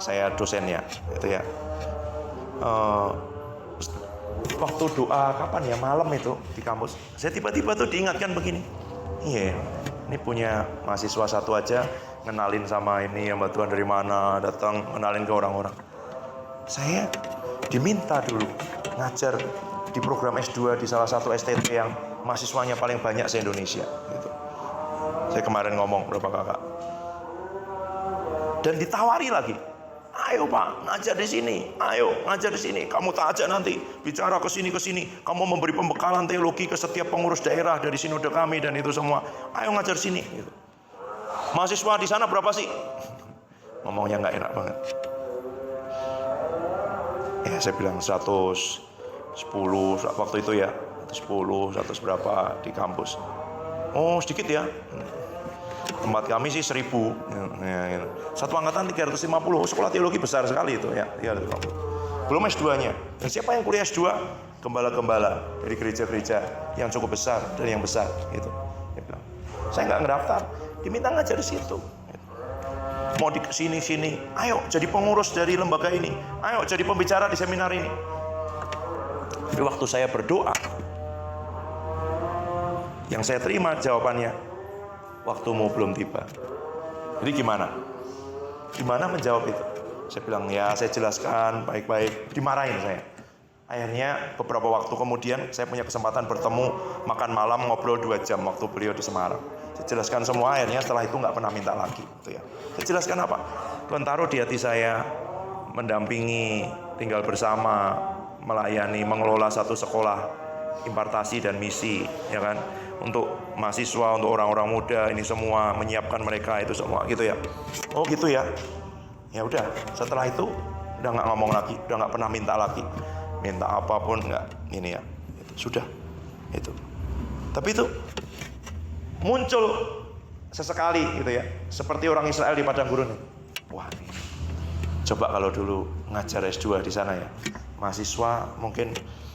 saya dosennya gitu ya. Waktu doa kapan ya, malam itu di kampus, saya tiba-tiba tuh diingatkan begini, iya ini punya mahasiswa satu aja ngenalin sama ini yang Tuhan dari mana datang, ngenalin ke orang-orang. Saya diminta dulu ngajar di program S2 di salah satu STT yang mahasiswanya paling banyak se-Indonesia gitu. Saya kemarin ngomong berapa kakak, dan ditawari lagi, ayo Pak ngajar di sini, ayo ngajar di sini, kamu tak ajak nanti bicara ke sini, kamu memberi pembekalan teologi ke setiap pengurus daerah dari sinode kami dan itu semua, ayo ngajar sini gitu. Mahasiswa di sana berapa sih? Ngomongnya nggak enak banget. Ya saya bilang 110 waktu itu ya, 110, 100 berapa di kampus. Oh sedikit ya. Tempat kami sih 1000. Ya. Satu angkatan 350. Sekolah teologi besar sekali itu ya. Belum S2-nya. Dan siapa yang kuliah S2? Gembala-gembala dari gereja-gereja yang cukup besar dan yang besar gitu. Dia bilang, saya nggak ngedaftar, diminta ngajar di situ. Mau di sini, ayo jadi pengurus dari lembaga ini, ayo jadi pembicara di seminar ini. Tapi waktu saya berdoa, yang saya terima jawabannya, waktumu belum tiba. Jadi gimana? Gimana menjawab itu? Saya bilang, ya saya jelaskan baik-baik, dimarahin saya. Akhirnya beberapa waktu kemudian saya punya kesempatan bertemu, makan malam, ngobrol 2 jam waktu beliau di Semarang. Saya jelaskan semua, akhirnya setelah itu nggak pernah minta lagi gitu ya. Saya jelaskan apa? Tuhan taruh di hati saya mendampingi, tinggal bersama, melayani, mengelola satu sekolah impartasi dan misi, ya kan? Untuk mahasiswa, untuk orang-orang muda, ini semua menyiapkan mereka itu semua gitu ya. Oh gitu ya. Ya udah, setelah itu udah nggak ngomong lagi, udah nggak pernah minta lagi. Minta apapun nggak, ini ya. Itu sudah. Itu. Tapi itu muncul sesekali gitu ya, seperti orang Israel di padang gurun. Wah, coba kalau dulu ngajar S2 di sana ya, mahasiswa mungkin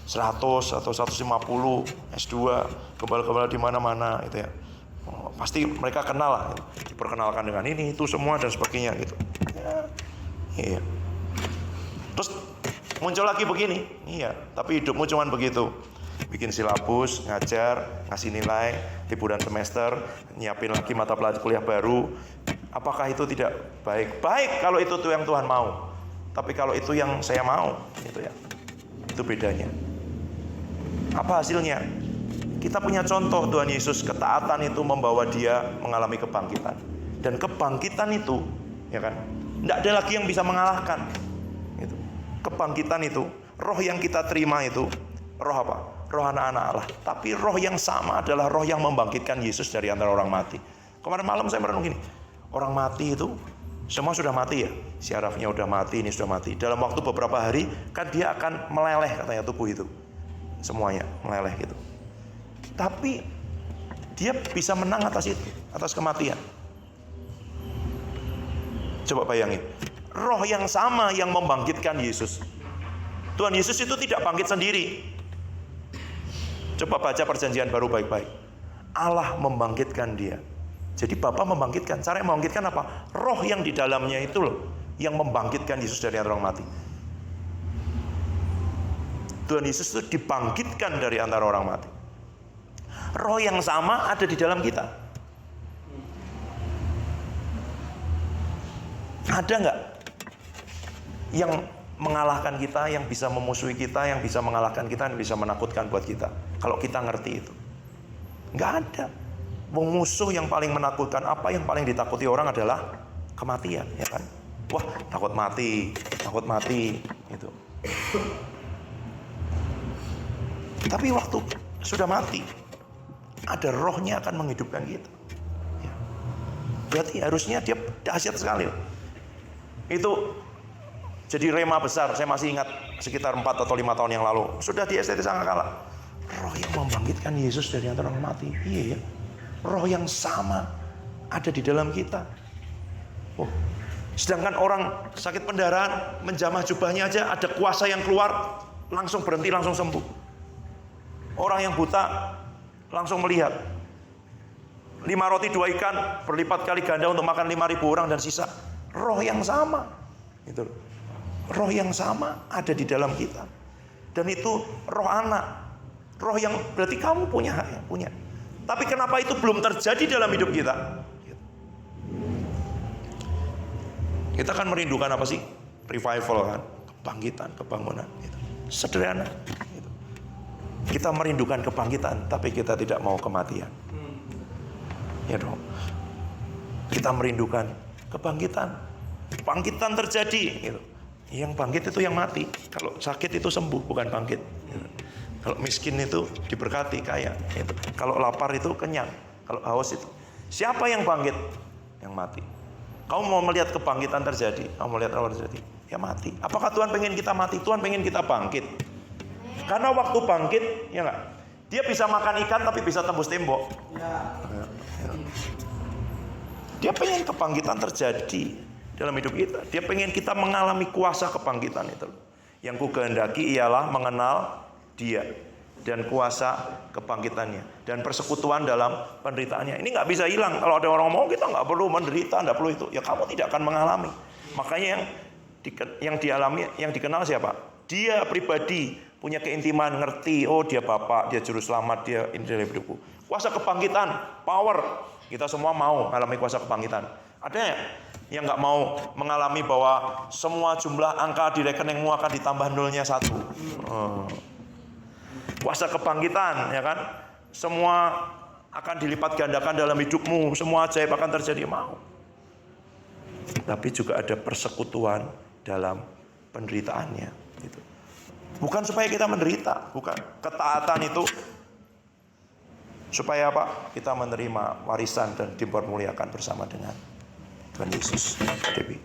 100 atau 150 S2, kebal-kebal di mana-mana gitu ya. Oh, pasti mereka kenal lah, gitu. Diperkenalkan dengan ini, itu semua dan sebagainya gitu. Ya, iya. Terus muncul lagi begini, iya. Tapi hidupmu cuman begitu. Bikin silabus, ngajar, ngasih nilai, liburan semester, nyiapin lagi mata pelajaran kuliah baru. Apakah itu tidak baik? Baik kalau itu tuh yang Tuhan mau. Tapi kalau itu yang saya mau, gitu ya. Itu bedanya. Apa hasilnya? Kita punya contoh Tuhan Yesus, ketaatan itu membawa dia mengalami kebangkitan. Dan kebangkitan itu, ya kan, tidak ada lagi yang bisa mengalahkan. Gitu. Kebangkitan itu, roh yang kita terima itu, roh apa? Roh anak-anak Allah. Tapi roh yang sama adalah roh yang membangkitkan Yesus dari antara orang mati. Kemarin malam saya merenung gini, orang mati itu Semua sudah mati ya, syarafnya sudah mati, ini sudah mati. Dalam waktu beberapa hari kan dia akan meleleh katanya tubuh itu. Semuanya meleleh gitu. Tapi dia bisa menang atas itu, atas kematian. Coba bayangin, roh yang sama yang membangkitkan Yesus. Tuhan Yesus itu tidak bangkit sendiri. Coba baca perjanjian baru baik-baik. Allah membangkitkan dia. Jadi Bapa membangkitkan. Cara yang membangkitkan apa? Roh yang di dalamnya itu loh, yang membangkitkan Yesus dari antara orang mati. Tuhan Yesus itu dibangkitkan dari antara orang mati. Roh yang sama ada di dalam kita. Ada nggak yang mengalahkan kita, yang bisa memusuhi kita, yang bisa mengalahkan kita, yang bisa menakutkan buat kita? Kalau kita ngerti itu, nggak ada. Musuh yang paling menakutkan, apa yang paling ditakuti orang adalah kematian, ya kan? Wah, takut mati, itu. Tapi waktu sudah mati, ada rohnya akan menghidupkan kita. Ya. Berarti harusnya dia dahsyat sekali. Itu jadi rema besar. Saya masih ingat sekitar 4 atau 5 tahun yang lalu. Sudah di STT Sangkakala. Roh yang membangkitkan Yesus dari antara orang mati. Iya ya. Roh yang sama ada di dalam kita. Oh. Sedangkan orang sakit pendarahan menjamah jubahnya aja ada kuasa yang keluar, langsung berhenti, langsung sembuh. Orang yang buta langsung melihat. 5 roti 2 ikan berlipat kali ganda untuk makan 5.000 orang dan sisa. Roh yang sama. Itu. Roh yang sama ada di dalam kita. Dan itu roh anak. Roh yang berarti kamu punya hak, punya. Tapi kenapa itu belum terjadi dalam hidup kita? Kita kan merindukan apa sih? Revival kan, kebangkitan, kebangunan. Gitu. Sederhana. Gitu. Kita merindukan kebangkitan, tapi kita tidak mau kematian. Ya dong. Kita merindukan kebangkitan. Bangkitan terjadi. Gitu. Yang bangkit itu yang mati. Kalau sakit itu sembuh, bukan bangkit. Gitu. Kalau miskin itu diberkati, kaya. Gitu. Kalau lapar itu kenyang. Kalau haus itu. Siapa yang bangkit? Yang mati. Kamu mau melihat kebangkitan terjadi? Kamu melihat apa terjadi? Ya mati. Apakah Tuhan pengen kita mati? Tuhan pengen kita bangkit. Karena waktu bangkit, ya enggak? Dia bisa makan ikan tapi bisa tembus tembok. Ya. Dia pengen kebangkitan terjadi dalam hidup kita. Dia pengen kita mengalami kuasa kebangkitan itu. Yang ku kehendaki ialah mengenal Dia dan kuasa kebangkitannya dan persekutuan dalam penderitaannya. Ini nggak bisa hilang. Kalau ada orang ngomong kita nggak perlu menderita, nggak perlu itu. Ya kamu tidak akan mengalami. Makanya yang dialami, yang dikenal siapa? Dia pribadi punya keintiman, ngerti. Oh dia Bapak, dia Juru Selamat, dia ini dalam hidupku. Kuasa kebangkitan, power. Kita semua mau mengalami kuasa kebangkitan. Ada yang nggak mau mengalami bahwa semua jumlah angka di rekeningmu akan ditambah nolnya 1. Kuasa kebangkitan, ya kan? Semua akan dilipat gandakan dalam hidupmu, semua ajaib akan terjadi, mau. Tapi juga ada persekutuan dalam penderitaannya. Gitu. Bukan supaya kita menderita, bukan. Ketaatan itu supaya apa? Kita menerima warisan dan dipermuliakan bersama dengan Tuhan Yesus. Dewi.